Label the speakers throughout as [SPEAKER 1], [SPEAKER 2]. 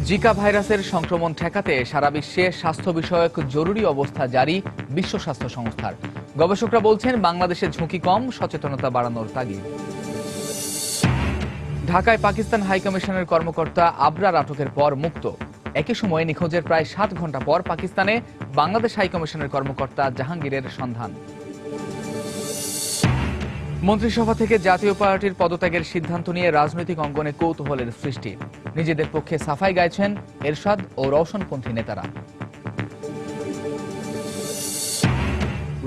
[SPEAKER 1] Zika ভাইরাসের সংক্রমণ ঠেকাতে সারা বিশ্বে স্বাস্থ্য বিষয়ক জরুরি অবস্থা জারি বিশ্ব স্বাস্থ্য সংস্থার। গবেষকরা বলছেন বাংলাদেশে ঝুঁকি কম, সচেতনতা বাড়ানোর তাগিদ। ঢাকায় পাকিস্তান হাইকমিশনের কর্মকর্তা আবরার আটকের পর মুক্ত। একই সময়ে নিখোঁজের প্রায় 7 ঘণ্টা পর পাকিস্তানে বাংলাদেশ হাইকমিশনের কর্মকর্তা জাহাঙ্গীরের সন্ধান। মন্ত্রিসভা থেকে জাতীয় পার্টির পদত্যাগের সিদ্ধান্ত নিয়ে রাজনৈতিক অঙ্গনে কৌতূহলের সৃষ্টি। নিজেদের পক্ষে সাফাই গাইছেন এরশাদ ও রওশনপন্থী নেতারা।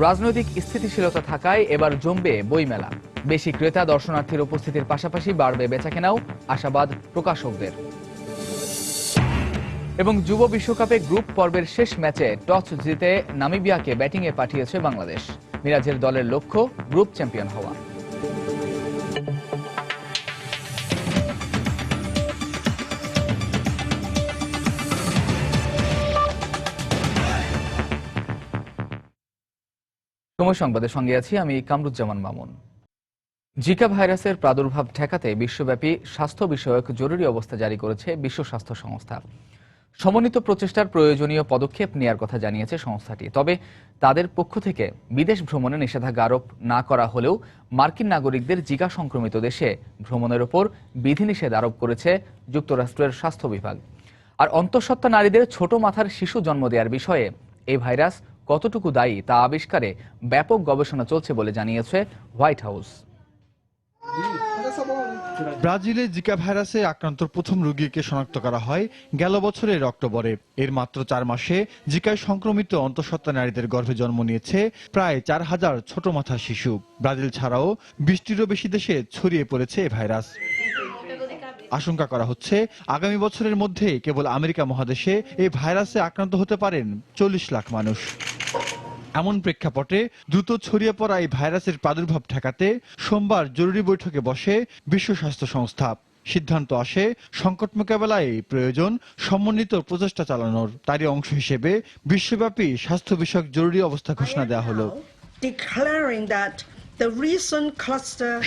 [SPEAKER 1] রাজনৈতিক স্থিতিশীলতা থাকায় এবার জমবে বইমেলা। বেশি ক্রেতা দর্শনার্থীর উপস্থিতির পাশাপাশি বাড়বে বেচাকেনাও, আশাবাদ প্রকাশকদের। এবং যুব বিশ্বকাপে গ্রুপ পর্বের শেষ ম্যাচে টস জিতে নামিবিয়াকে ব্যাটিংয়ে পাঠিয়েছে বাংলাদেশ। মিরাজের দলের লক্ষ্য গ্রুপ চ্যাম্পিয়ন হওয়া। সময় সংবাদের সঙ্গে আছি আমি কামরুজ্জামান মামুন। জিকা ভাইরাসের প্রাদুর্ভাব ঠেকাতে বিশ্বব্যাপী স্বাস্থ্য বিষয়ক জরুরি অবস্থা জারি করেছে বিশ্ব স্বাস্থ্য সংস্থা। সমন্বিত প্রচেষ্টার প্রয়োজনীয় পদক্ষেপ নেওয়ার কথা জানিয়েছে সংস্থাটি। তবে তাদের পক্ষ থেকে বিদেশ ভ্রমণে নিষেধাজ্ঞা আরোপ না করা হলেও মার্কিন নাগরিকদের জিকা সংক্রমিত দেশে ভ্রমণের ওপর বিধিনিষেধ আরোপ করেছে যুক্তরাষ্ট্রের স্বাস্থ্য বিভাগ। আর অন্তঃসত্ত্বা নারীদের ছোট মাথার শিশু জন্ম দেওয়ার বিষয়ে এই ভাইরাস কতটুকু দায়ী তা আবিষ্কারে ব্যাপক গবেষণা চলছে বলে জানিয়েছে হোয়াইট হাউস।
[SPEAKER 2] ব্রাজিলে জিকা ভাইরাসে আক্রান্ত প্রথম রোগীকে শনাক্ত করা হয় গেল বছরের অক্টোবরে। এর মাত্র 4 মাসে জিকায় সংক্রমিত অন্তঃসত্ত্বা নারীদের গর্ভে জন্ম নিয়েছে প্রায় 4000 ছোট মাথার শিশু। ব্রাজিল ছাড়াও 20টিরও বেশি দেশে ছড়িয়ে পড়েছে এই ভাইরাস। আশঙ্কা করা হচ্ছে আগামী বছরের মধ্যে কেবল আমেরিকা মহাদেশে এই ভাইরাসে আক্রান্ত হতে পারেন 40 লাখ মানুষ। এমন প্রেক্ষাপটে দ্রুত ছড়িয়ে পড়া এই ভাইরাসের প্রাদুর্ভাব ঠেকাতে সোমবার জরুরি বৈঠকে বসে বিশ্ব স্বাস্থ্য সংস্থা। সিদ্ধান্ত আসে সংকট মোকাবেলায় প্রয়োজন সমন্বিত প্রচেষ্টা চালানোর। তারই অংশ হিসেবে বিশ্বব্যাপী স্বাস্থ্য বিষয়ক জরুরি অবস্থা ঘোষণা দেওয়া হলো।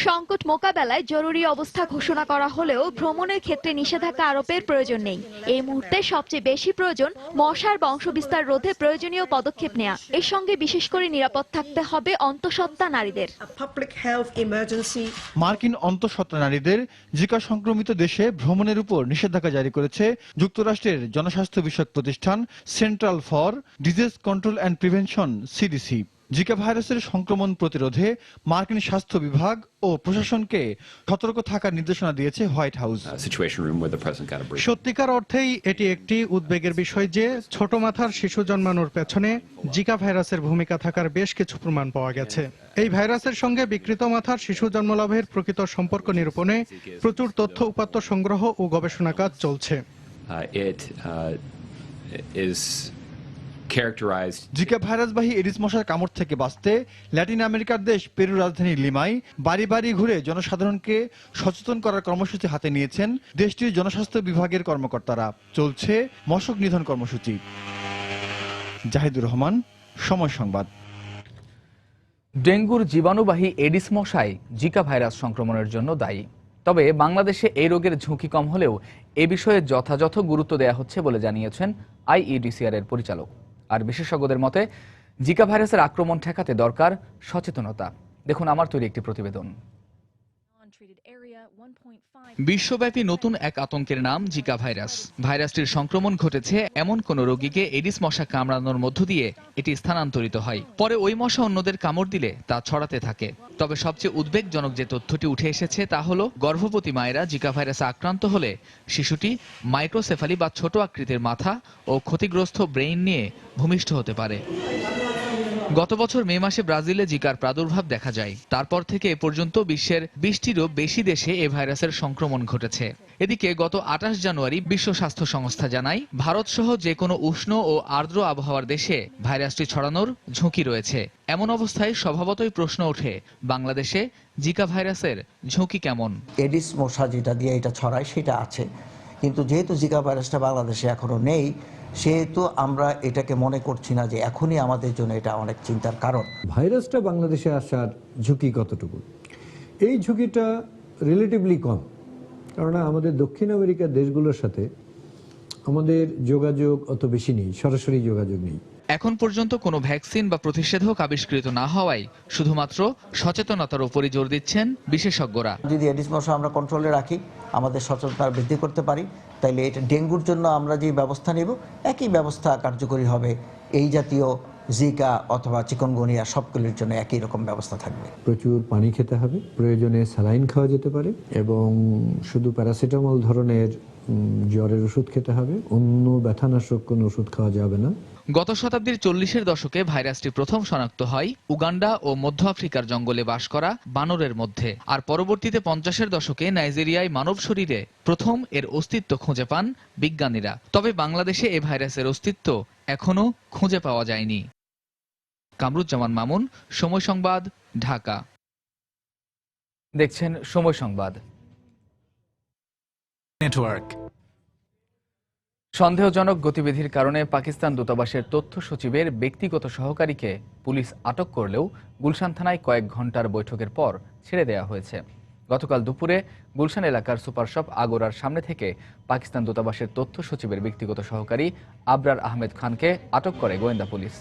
[SPEAKER 3] সংকট মোকাবেলায় জরুরি অবস্থা ঘোষণা করা হলেও ভ্রমণের ক্ষেত্রে নিষেধাজ্ঞা আরোপের প্রয়োজন নেই। এই মুহূর্তে সবচেয়ে বেশি প্রয়োজন মশার বংশবিস্তার রোধে প্রয়োজনীয় পদক্ষেপ নেওয়া। এর সঙ্গে বিশেষ করে নিরাপদ থাকতে হবে অন্তঃসত্ত্বা নারীদের।
[SPEAKER 2] মার্কিন অন্তঃসত্ত্বা নারীদের জিকা সংক্রমিত দেশে ভ্রমণের উপর নিষেধাজ্ঞা জারি করেছে যুক্তরাষ্ট্রের জনস্বাস্থ্য বিষয়ক প্রতিষ্ঠান central for disease control and prevention CDC. Zika ভাইরাসের সংক্রমণ প্রতিরোধে মার্কিন স্বাস্থ্য বিভাগ ও প্রশাসনকে সতর্ক থাকার নির্দেশনা দিয়েছে হোয়াইট হাউস।
[SPEAKER 4] সত্যিকার অর্থেই এটি একটি উদ্বেগের বিষয় যে ছোট মাথার শিশু জন্মানোর পেছনে জিকা ভাইরাসের ভূমিকা থাকার বেশ কিছু প্রমাণ পাওয়া গেছে। এই ভাইরাসের সঙ্গে বিকৃত মাথার শিশু জন্মলাভের প্রকৃত সম্পর্ক নিরূপণে প্রচুর তথ্য উপাত্ত সংগ্রহ ও গবেষণা কাজ চলছে।
[SPEAKER 2] জিকা ভাইরাসবাহী এডিস মশার কামড় থেকে বাঁচতে ল্যাটিন আমেরিকার দেশ পেরুর রাজধানী লিমায় বাড়ি বাড়ি ঘুরে জনসাধারণকে সচেতন করার কর্মসূচি হাতে নিয়েছেন দেশটির জনস্বাস্থ্য বিভাগের কর্মকর্তারা। চলছে মশক নিধন কর্মসূচি। জাহিদুর রহমান, সময় সংবাদ।
[SPEAKER 1] ডেঙ্গুর জীবাণুবাহী এডিস মশাই জিকা ভাইরাস সংক্রমণের জন্য দায়ী। তবে বাংলাদেশে এই রোগের ঝুঁকি কম হলেও এ বিষয়ে যথাযথ গুরুত্ব দেওয়া হচ্ছে বলে জানিয়েছেন আইইডিসিআর এর পরিচালক। আর বিশেষজ্ঞদের মতে জিকা ভাইরাসের আক্রমণ ঠেকাতে দরকার সচেতনতা। দেখুন আমার তৈরি একটি প্রতিবেদন। বিশ্বব্যাপী নতুন এক আতঙ্কের নাম জিকা ভাইরাস। ভাইরাসটির সংক্রমণ ঘটেছে এমন কোন রোগীকে এডিস মশা কামড়ানোর মধ্য দিয়ে এটি স্থানান্তরিত হয়। পরে ওই মশা অন্যদের কামড় দিলে তা ছড়াতে থাকে। তবে সবচেয়ে উদ্বেগজনক যে তথ্যটি উঠে এসেছে তা হলো গর্ভবতী মায়েরা জিকা ভাইরাসে আক্রান্ত হলে শিশুটি মাইক্রোসেফালি বা ছোট আকৃতির মাথা ও ক্ষতিগ্রস্ত ব্রেইন নিয়ে ভূমিষ্ঠ হতে পারে। গত বছর মে মাসে ব্রাজিলে জিকার প্রাদুর্ভাব দেখা যায়। তারপর থেকে এ পর্যন্ত বিশ্বের 20টিরও বেশি দেশে এ ভাইরাসের সংক্রমণ ঘটেছে। এদিকে গত 28 জানুয়ারি বিশ্ব স্বাস্থ্য সংস্থা জানায় ভারত সহ যে কোনো উষ্ণ ও আর্দ্র আবহাওয়ার দেশে ভাইরাসটি ছড়ানোর ঝুঁকি রয়েছে। এমন অবস্থায় স্বভাবতই প্রশ্ন ওঠে বাংলাদেশে জিকা ভাইরাসের ঝুঁকি কেমন।
[SPEAKER 5] এডিস মশা যেটা দিয়ে এটা ছড়ায় সেটা আছে, কিন্তু যেহেতু জিকা ভাইরাসটা বাংলাদেশে এখনো নেই সেহেতু আমরা এটাকে মনে করছি না যে এখনই আমাদের জন্য এটা অনেক চিন্তার কারণ।
[SPEAKER 6] ভাইরাসটা বাংলাদেশে আসার ঝুঁকি কতটুকু? এই ঝুঁকিটা রিলেটিভলি কম, কারণ আমাদের দক্ষিণ আমেরিকার দেশগুলোর সাথে আমাদের যোগাযোগ অত বেশি নেই, সরাসরি যোগাযোগ নেই।
[SPEAKER 1] এখন পর্যন্ত কোনো ভ্যাকসিন বা প্রতিষেধক আবিষ্কৃত না হওয়ায় শুধুমাত্র সচেতনতার উপরই জোর দিচ্ছেন বিশেষজ্ঞরা।
[SPEAKER 5] যদি এডিস মশা আমরা কন্ট্রোলে রাখি, আমাদের সচেতনতা বৃদ্ধি করতে পারি, তাইলে এটা ডেঙ্গুর জন্য আমরা যে ব্যবস্থা নেব একই ব্যবস্থা কার্যকরী হবে এই জাতীয় জিকা অথবা চিকনগুনিয়া সবগুলির জন্য একই রকম ব্যবস্থা থাকবে।
[SPEAKER 6] প্রচুর পানি খেতে হবে, প্রয়োজনে স্যালাইন খাওয়া যেতে পারে এবং শুধু প্যারাসিটামল ধরনের জ্বরের ওষুধ খেতে হবে, অন্য ব্যথানাশক কোনো ওষুধ খাওয়া যাবে না।
[SPEAKER 1] গত শতাব্দীর 40-এর দশকে ভাইরাসটি প্রথম শনাক্ত হয় উগান্ডা ও মধ্য আফ্রিকার জঙ্গলে বাস করা বানরের মধ্যে, আর পরবর্তীতে 50-এর দশকে নাইজেরিয়ায় মানব শরীরে প্রথম এর অস্তিত্ব খুঁজে পান বিজ্ঞানীরা। তবে বাংলাদেশে এ ভাইরাসের অস্তিত্ব এখনো খুঁজে পাওয়া যায়নি। কামরুজ্জামান মামুন, সময় সংবাদ, ঢাকা। দেখছেন সময় সংবাদ।
[SPEAKER 7] নেটওয়ার্ক।
[SPEAKER 1] সন্দেহজনক গতিবিধির কারণে পাকিস্তান দূতাবাসের তথ্য সচিবের ব্যক্তিগত সহকারীকে পুলিশ আটক করলেও গুলশান থানায় কয়েক ঘন্টার বৈঠকের পর ছেড়ে দেওয়া হয়েছে। গতকাল দুপুরে গুলশান এলাকার সুপারশপ আগোরার সামনে থেকে পাকিস্তান দূতাবাসের তথ্য সচিবের ব্যক্তিগত সহকারী আবরার আহমেদ খানকে আটক করে গোয়েন্দা পুলিশ।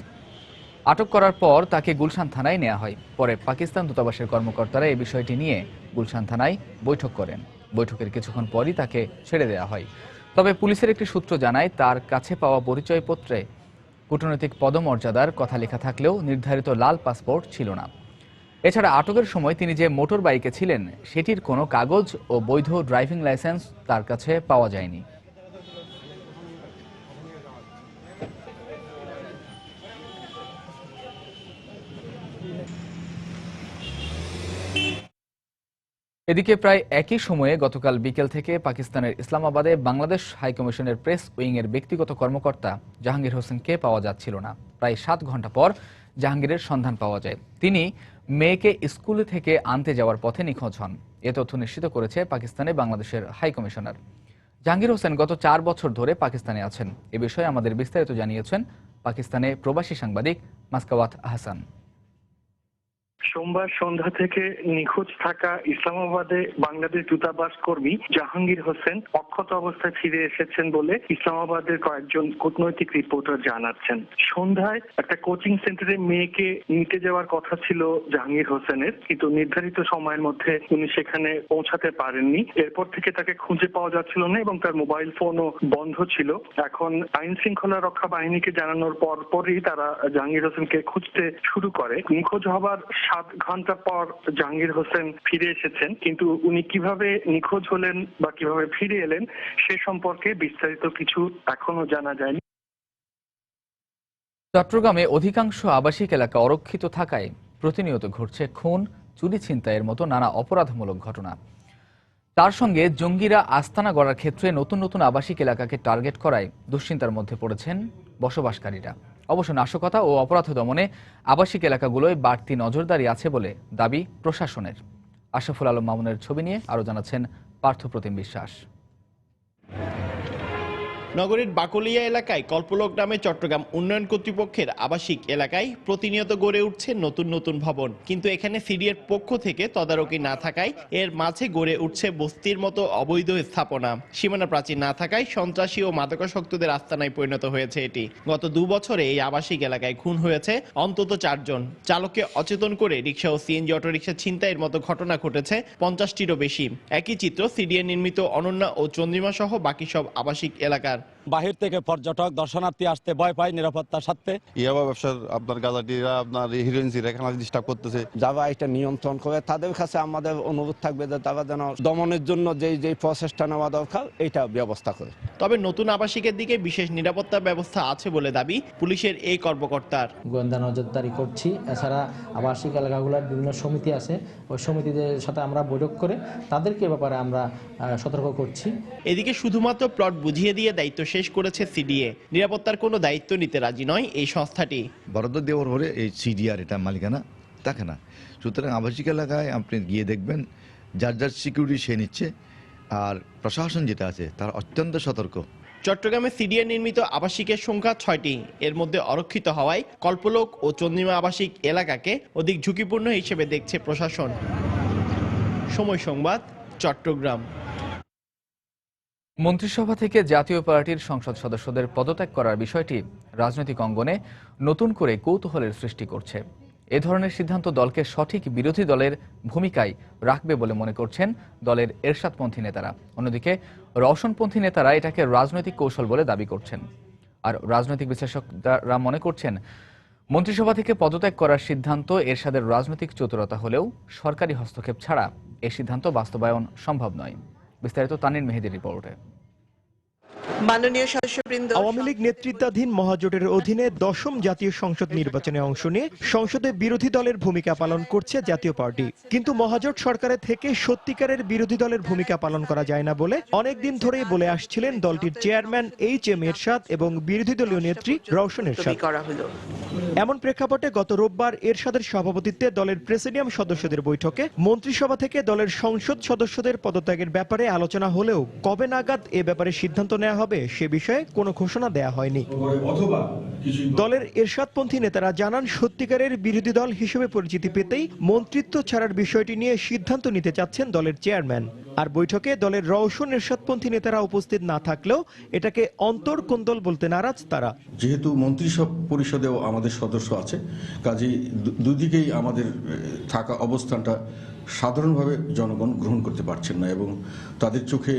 [SPEAKER 1] আটক করার পর তাকে গুলশান থানায় নেওয়া হয়। পরে পাকিস্তান দূতাবাসের কর্মকর্তারা এই বিষয়টি নিয়ে গুলশান থানায় বৈঠক করেন। বৈঠকের কিছুক্ষণ পরই তাকে ছেড়ে দেওয়া হয়। তবে পুলিশের একটি সূত্র জানায় তার কাছে পাওয়া পরিচয়পত্রে কূটনৈতিক পদমর্যাদার কথা লেখা থাকলেও নির্ধারিত লাল পাসপোর্ট ছিল না। এছাড়া আটকের সময় তিনি যে মোটর বাইকে ছিলেন সেটির কোনো কাগজ ও বৈধ ড্রাইভিং লাইসেন্স তার কাছে পাওয়া যায়নি। এদিকে প্রায় একই সময়ে গতকাল বিকেল থেকে পাকিস্তানের ইসলামাবাদে বাংলাদেশ হাইকমিশনের প্রেস উইংয়ের ব্যক্তিগত কর্মকর্তা জাহাঙ্গীর হোসেনকে পাওয়া যাচ্ছিল না। প্রায় 7 ঘন্টা পর জাহাঙ্গীরের সন্ধান পাওয়া যায়। তিনি মেয়েকে স্কুল থেকে আনতে যাওয়ার পথে নিখোঁজ হন। এ তথ্য নিশ্চিত করেছে পাকিস্তানে বাংলাদেশের হাইকমিশনার। জাহাঙ্গীর হোসেন গত 4 বছর ধরে পাকিস্তানে আছেন। এ বিষয়ে আমাদের বিস্তারিত জানিয়েছেন পাকিস্তানে প্রবাসী সাংবাদিক মাসকাওয়াত আহসান।
[SPEAKER 8] সোমবার সন্ধ্যা থেকে নিখোঁজ থাকা ইসলামাবাদে বাংলাদেশ দূতাবাস কর্মী জাহাঙ্গীর হোসেন অক্ষত অবস্থায় ফিরে এসেছেন বলে ইসলামাবাদের কয়েকজন কূটনৈতিক রিপোর্টার জানাচ্ছেন। সন্ধ্যায় একটা কোচিং সেন্টারে মেয়েকে নিতে যাওয়ার কথা ছিল জাহাঙ্গীর হোসেনের, কিন্তু নির্ধারিত সময়ের মধ্যে উনি সেখানে পৌঁছাতে পারেননি। এরপর থেকে তাকে খুঁজে পাওয়া যাচ্ছিল না এবং তার মোবাইল ফোনও বন্ধ ছিল। এখন আইন শৃঙ্খলা রক্ষা বাহিনীকে জানানোর পরই তারা জাহাঙ্গীর হোসেনকে খুঁজতে শুরু করে। নিখোঁজ হবার 7 ঘন্টা পর জাহাঙ্গীর হোসেন ফিরে এসেছেন, কিন্তু উনি কিভাবে নিখোঁজ হলেন বা কিভাবে ফিরে এলেন সে সম্পর্কে বিস্তারিত কিছু এখনো জানা যায়নি।
[SPEAKER 1] চট্টগ্রামে অধিকাংশ আবাসিক এলাকা অরক্ষিত থাকায় প্রতিনিয়ত ঘটছে খুন, চুরি, ছিনতাইয়ের মতো নানা অপরাধমূলক ঘটনা। তার সঙ্গে জঙ্গিরা আস্তানা গড়ার ক্ষেত্রে নতুন নতুন আবাসিক এলাকাকে টার্গেট করায় দুশ্চিন্তার মধ্যে পড়েছেন বসবাসকারীরা। অবশ্য নাশকতা ও অপরাধ দমনে আবাসিক এলাকাগুলোয় বাড়তি নজরদারি আছে বলে দাবি প্রশাসনের। আশরাফুল আলম মামুনের ছবি নিয়ে আরও জানাচ্ছেন পার্থপ্রতিম বিশ্বাস।
[SPEAKER 9] নগরীর বাকলিয়া এলাকায় কল্পলোক নামে চট্টগ্রাম উন্নয়ন কর্তৃপক্ষের আবাসিক এলাকায় প্রতিনিয়ত গড়ে উঠছে নতুন নতুন ভবন, কিন্তু এখানে সিডিএর পক্ষ থেকে তদারকি না থাকায় এর মাঝে গড়ে উঠছে বস্তির মতো অবৈধ স্থাপনা। সীমানা প্রাচীর না থাকায় সন্ত্রাসী ও মাদকাসক্তদের আস্তানায় পরিণত হয়েছে এটি। গত 2 বছরে এই আবাসিক এলাকায় খুন হয়েছে অন্তত 4 জন। চালককে অচেতন করে রিকশা ও সিএনজি অটোরিকশা ছিনতাইয়ের মতো ঘটনা ঘটেছে 50টিরও বেশি। একই চিত্র সিডিএ নির্মিত অনন্যা ও চন্দ্রিমা সহ বাকি সব আবাসিক এলাকার।
[SPEAKER 10] বাহির থেকে পর্যটক দর্শনার্থী আসতে ভয় পায় নিরাপত্তার স্বার্থে।
[SPEAKER 11] ইয়াবা ব্যবসার আপনার গাজাটিরা আপনার হিরোইনসিরা এখানে ডিস্টার্ব করতেছে।
[SPEAKER 10] যারা এটা নিয়ন্ত্রণ করে তাদের কাছে আমাদের অনুরোধ থাকবে যে তারা যেন দমনের জন্য যেই প্রচেষ্টা নেওয়া দরকার এটা ব্যবস্থা করে।
[SPEAKER 9] তবে নতুন আবাসিকের দিকে বিশেষ নিরাপত্তা ব্যবস্থা আছে বলে দাবি পুলিশের এই কর্মকর্তার।
[SPEAKER 12] গোয়েন্দা নজরদারি করছি। এছাড়া আবাসিক এলাকাগুলোর বিভিন্ন সমিতি আছে, ওই সমিতিদের সাথে আমরা বৈঠক করে তাদেরকে ব্যাপারে আমরা সতর্ক করছি।
[SPEAKER 9] এদিকে শুধুমাত্র প্লট বুঝিয়ে দিয়ে দায়িত্ব শেষ করেছে সিডিএ। নিরাপত্তার কোনো দায়িত্ব নিতে রাজি নয় এই সংস্থাটি।
[SPEAKER 13] বরাদ্দ দেওয়ার হলে এই সিডিআর এটা মালিকানা থাকে না। সুতরাং আবাসিক এলাকায় আপনি গিয়ে দেখবেন যার যার সিকিউরিটি সে নিচ্ছে, আর প্রশাসন যেটা আছে তার অত্যন্ত সতর্ক।
[SPEAKER 9] চট্টগ্রামে সিডিএ নির্মিত আবাসিকের সংখ্যা 6টি। এর মধ্যে অরক্ষিত হওয়ায় কল্পলোক ও চন্দ্রিমা আবাসিক এলাকাকে অধিক ঝুঁকিপূর্ণ হিসেবে দেখছে প্রশাসন। সময় সংবাদ, চট্টগ্রাম।
[SPEAKER 1] মন্ত্রিসভা থেকে জাতীয় পার্টির সংসদ সদস্যদের পদত্যাগ করার বিষয়টি রাজনৈতিক অঙ্গনে নতুন করে কৌতূহলের সৃষ্টি করছে। এ ধরনের সিদ্ধান্ত দলকে সঠিক বিরোধী দলের ভূমিকায় রাখবে বলে মনে করছেন দলের এরশাদপন্থী নেতারা। অন্যদিকে রওশনপন্থী নেতারা এটাকে রাজনৈতিক কৌশল বলে দাবি করছেন। আর রাজনৈতিক বিশ্লেষকরা মনে করছেন মন্ত্রিসভা থেকে পদত্যাগ করার সিদ্ধান্ত এরশাদের রাজনৈতিক চতুরতা হলেও সরকারি হস্তক্ষেপ ছাড়া এই সিদ্ধান্ত বাস্তবায়ন সম্ভব নয়। বিস্তারিত তানিন মেহেদির রিপোর্টে।
[SPEAKER 7] মাননীয় সদস্যবৃন্দ, আওয়ামী লীগ নেতৃত্বাধীন মহাজোটের অধীনে 10ম জাতীয় সংসদ নির্বাচনে অংশ নিয়ে সংসদে বিরোধী দলের ভূমিকা পালন করছে জাতীয় পার্টি। কিন্তু মহাজোট সরকারের থেকে সত্যিকারের বিরোধী দলের ভূমিকা পালন করা যায় না বলে অনেকদিন ধরেই বলে আসছিলেন দলটির চেয়ারম্যান এইচ.এম. এরশাদ এবং বিরোধী দলীয় নেত্রী রওশন এরশাদ। এমন প্রেক্ষাপটে গত রোববার এরশাদের সভাপতিত্বে দলের প্রেসিডিয়াম সদস্যদের বৈঠকে মন্ত্রিসভা থেকে দলের সংসদ সদস্যদের পদত্যাগের ব্যাপারে আলোচনা হলেও কবে নাগাদ এ ব্যাপারে সিদ্ধান্ত নেওয়া হবে সে বিষয়ে কোনো ঘোষণা দেয়া হয়নি। দলের এরশাদপন্থী নেতারা জানান, সত্যিকারের বিরোধী দল হিসেবে পরিচিতি পেতেই মন্ত্রিত্ব ছাড়ার বিষয়টি নিয়ে সিদ্ধান্ত নিতে চাচ্ছেন দলের চেয়ারম্যান। আর বৈঠকে দলের রওশন এরশাদপন্থী নেতারা উপস্থিত না থাকলেও এটাকে অন্তর্কোন্দল বলতে নারাজ তারা।
[SPEAKER 14] যেহেতু মন্ত্রিপরিষদেও আমাদের সদস্য আছে, কাজেই দুদিকেই আমাদের থাকা অবস্থানটা সাধারণভাবে জনগণ গ্রহণ করতে পারছেন না এবং তাদের চোখে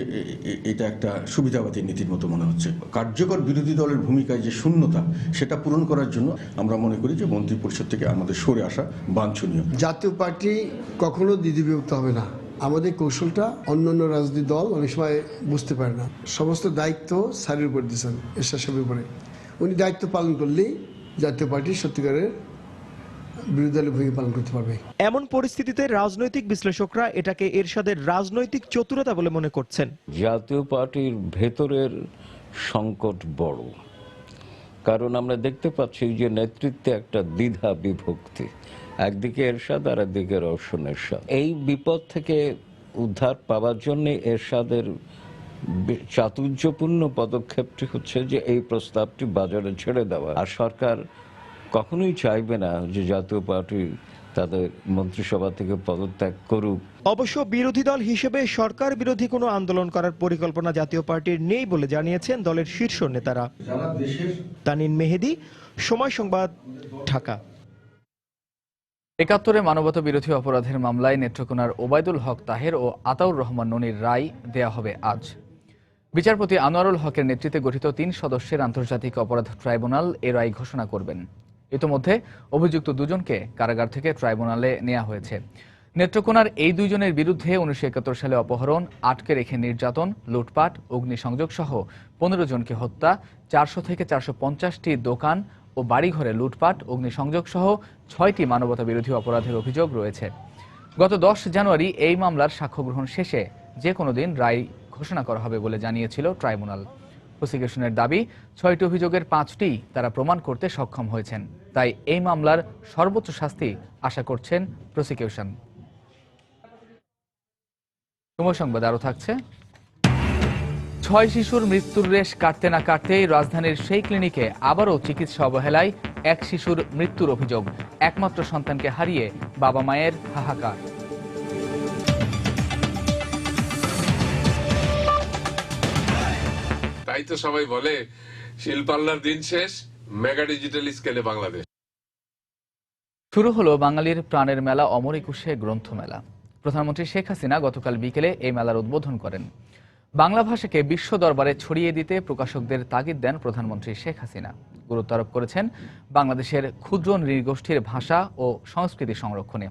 [SPEAKER 14] এটা একটা সুবিধাবাদী নীতির মতো মনে হচ্ছে। কার্যকর বিরোধী দলের ভূমিকায় যে শূন্যতা, সেটা পূরণ করার জন্য আমরা মনে করি যে মন্ত্রিপরিষদ থেকে আমাদের সরে আসা বাঞ্ছনীয়।
[SPEAKER 15] জাতীয় পার্টি কখনো দ্বিধাবিভক্ত হবে না। আমাদের কৌশলটা অন্যান্য রাজনৈতিক দল অনেক সময় বুঝতে পারে না। সমস্ত দায়িত্ব স্যারের উপর দিয়েছেন, এরশাদ সাহেবের উপরে। উনি দায়িত্ব পালন করলেই জাতীয় পার্টি সত্যিকারের বিরোধী দলের ভূমিকা পালন করতে পারবে।
[SPEAKER 7] এমন পরিস্থিতিতে রাজনৈতিক বিশ্লেষকরা এটাকে এরশাদের রাজনৈতিক চতুরতা বলে মনে করছেন।
[SPEAKER 16] জাতীয় পার্টির ভেতরের সংকট বড়, কারণ আমরা দেখতে পাচ্ছি যে নেতৃত্বে একটা দ্বিধা বিভক্তি, একদিকে এরশাদ আর একদিকে রওশন এরশাদ। এই বিপদ থেকে উদ্ধার পাওয়ার জন্য এরশাদের চাতুর্যপূর্ণ পদক্ষেপটি হচ্ছে যে এই প্রস্তাবটি বাজারে ছেড়ে দেওয়া। আর সরকার কখনোই চাইবে না যে জাতীয় পার্টি তাদের মন্ত্রিসভা থেকে পদত্যাগ করুক।
[SPEAKER 7] অবশ্য বিরোধী দল হিসেবে সরকার বিরোধী কোনো আন্দোলন করার পরিকল্পনা জাতীয় পার্টির নেই বলে জানিয়েছেন দলের শীর্ষ নেতারা। তানিন মেহেদি, সময় সংবাদ, ঢাকা।
[SPEAKER 1] ৭১-এ মানবতা বিরোধী অপরাধের মামলায় নেত্রকোনার ওবায়দুল হক তাহের ও আতাউর রহমান ননির রায় দেয়া হবে আজ। বিচারপতি আনোয়ারুল হকের নেতৃত্বে গঠিত ৩ সদস্যের আন্তর্জাতিক অপরাধ ট্রাইব্যুনাল এ রায় ঘোষণা করবেন। ইতোমধ্যে অভিযুক্ত দুজনকে কারাগার থেকে ট্রাইব্যুনালে নেওয়া হয়েছে। নেত্রকোনার এই দুইজনের বিরুদ্ধে ১৯৭১ সালে অপহরণ, আটকে রেখে নির্যাতন, লুটপাট, অগ্নিসংযোগ সহ ১৫ জনকে হত্যা, ৪০০ থেকে ৪৫০টি দোকান ও বাড়িঘরে লুটপাট, অগ্নিসংযোগ সহ ৬টি মানবতা বিরোধী অপরাধের অভিযোগ রয়েছে। গত ১০ জানুয়ারি এই মামলার সাক্ষ্য গ্রহণ শেষে যে কোনো দিন রায় ঘোষণা করা হবে বলে জানিয়েছিল ট্রাইব্যুনাল। প্রসিকিউশনের দাবি, ৬টি অভিযোগের ৫টি তারা প্রমাণ করতে সক্ষম হয়েছেন। তাই এই মামলার সর্বোচ্চ শাস্তি আশা করছেন প্রসিকিউশন। সময় সংবাদ আরও থাকছে। ৬ শিশুর মৃত্যুর রেশ কাটতে না কাটতেই রাজধানীর সেই ক্লিনিকে আবারও চিকিৎসা অবহেলায় এক শিশুর মৃত্যুর অভিযোগ। একমাত্র সন্তানকে হারিয়ে বাবা মায়ের হাহাকার।
[SPEAKER 17] তাই তো সবাই বলে শিল্পাল্লার দিন শেষ, মেগা ডিজিটাল স্কেলে বাংলাদেশ।
[SPEAKER 1] শুরু হলো বাঙালির প্রাণের মেলা অমর একুশে গ্রন্থমেলা। প্রধানমন্ত্রী শেখ হাসিনা গতকাল বিকেলে এই মেলার উদ্বোধন করেন। বাংলা ভাষাকে বিশ্ব দরবারে ছড়িয়ে দিতে প্রকাশকদের তাগিদ দেন প্রধানমন্ত্রী শেখ হাসিনা। গুরুত্ব আরোপ করেছেন বাংলাদেশের ক্ষুদ্র নৃগোষ্ঠীর ভাষা ও সংস্কৃতি সংরক্ষণে।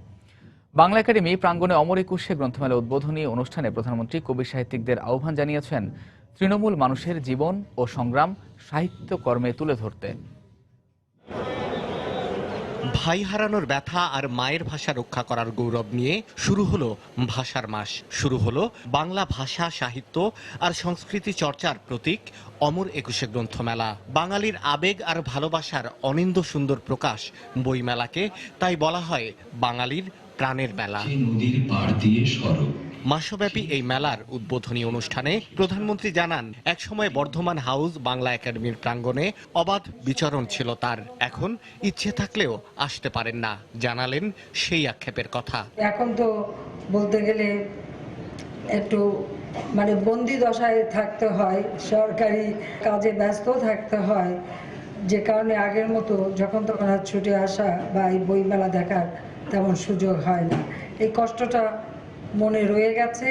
[SPEAKER 1] বাংলা একাডেমি প্রাঙ্গণে অমর একুশে গ্রন্থমেলা উদ্বোধনী অনুষ্ঠানে প্রধানমন্ত্রী কবি সাহিত্যিকদের আহ্বান জানিয়েছেন তৃণমূল মানুষের জীবন ও সংগ্রাম সাহিত্যকর্মে তুলে ধরতে।
[SPEAKER 18] ভাই হারানোর ব্যথা আর মায়ের ভাষা রক্ষা করার গৌরব নিয়ে শুরু হলো ভাষার মাস। শুরু হলো বাংলা ভাষা, সাহিত্য আর সংস্কৃতি চর্চার প্রতীক অমর একুশে গ্রন্থমেলা। বাঙালির আবেগ আর ভালোবাসার অনিন্দ সুন্দর প্রকাশ বইমেলাকে তাই বলা হয় বাঙালির প্রাণের মেলা। মাসব্যাপী এই মেলার উদ্বোধনী অনুষ্ঠানে প্রধানমন্ত্রী জানান, একসময় বর্ধমান হাউস বাংলা একাডেমির প্রাঙ্গণে অবাধ বিচরণ ছিল তার। এখন ইচ্ছে থাকলেও আসতে পারেন না, জানালেন সেই আক্ষেপের কথা।
[SPEAKER 19] এখন তো বলতে গেলে একটু মানে বন্দি দশায় থাকতে হয়, সরকারি কাজে ব্যস্ত থাকতে হয়, যে কারণে আগের মতো যখন তখন আর ছুটে আসা বা এই বইমেলা দেখার তেমন সুযোগ হয় না। এই কষ্টটা মনে রয়ে গেছে।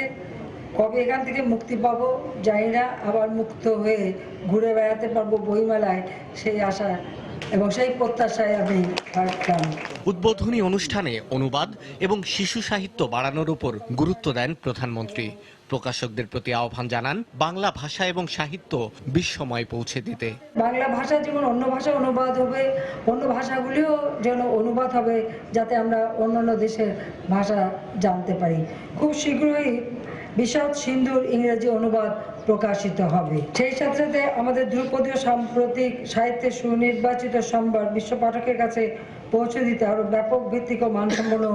[SPEAKER 19] কবে এখান থেকে মুক্তি পাবো জানি না, আবার মুক্ত হয়ে ঘুরে বেড়াতে পারবো বইমেলায়, সেই আশা এবং সেই প্রত্যাশায় আমি থাকতাম।
[SPEAKER 18] উদ্বোধনী অনুষ্ঠানে অনুবাদ এবং শিশু সাহিত্য বাড়ানোর উপর গুরুত্ব দেন প্রধানমন্ত্রী। প্রকাশকদের প্রতি আহ্বান জানান বাংলা ভাষা এবং সাহিত্য বিশ্বময় পৌঁছে দিতে।
[SPEAKER 19] বাংলা ভাষা যেমন অন্য ভাষা অনুবাদ হবে, অন্য ভাষাগুলিও যেন অনুবাদ হবে, যাতে আমরা অন্যান্য দেশের ভাষা জানতে পারি। খুব শীঘ্রই বিষাদ সিন্ধুর ইংরেজি অনুবাদ প্রকাশিত হবে। সেই সাথে সাথে আমাদের ধ্রুপদীয় সাম্প্রতিক সাহিত্যের সুনির্বাচিত সম্ভার বিশ্ব পাঠকের কাছে পৌঁছে দিতে আরো ব্যাপক ভিত্তিক ও মানসম্পন্ন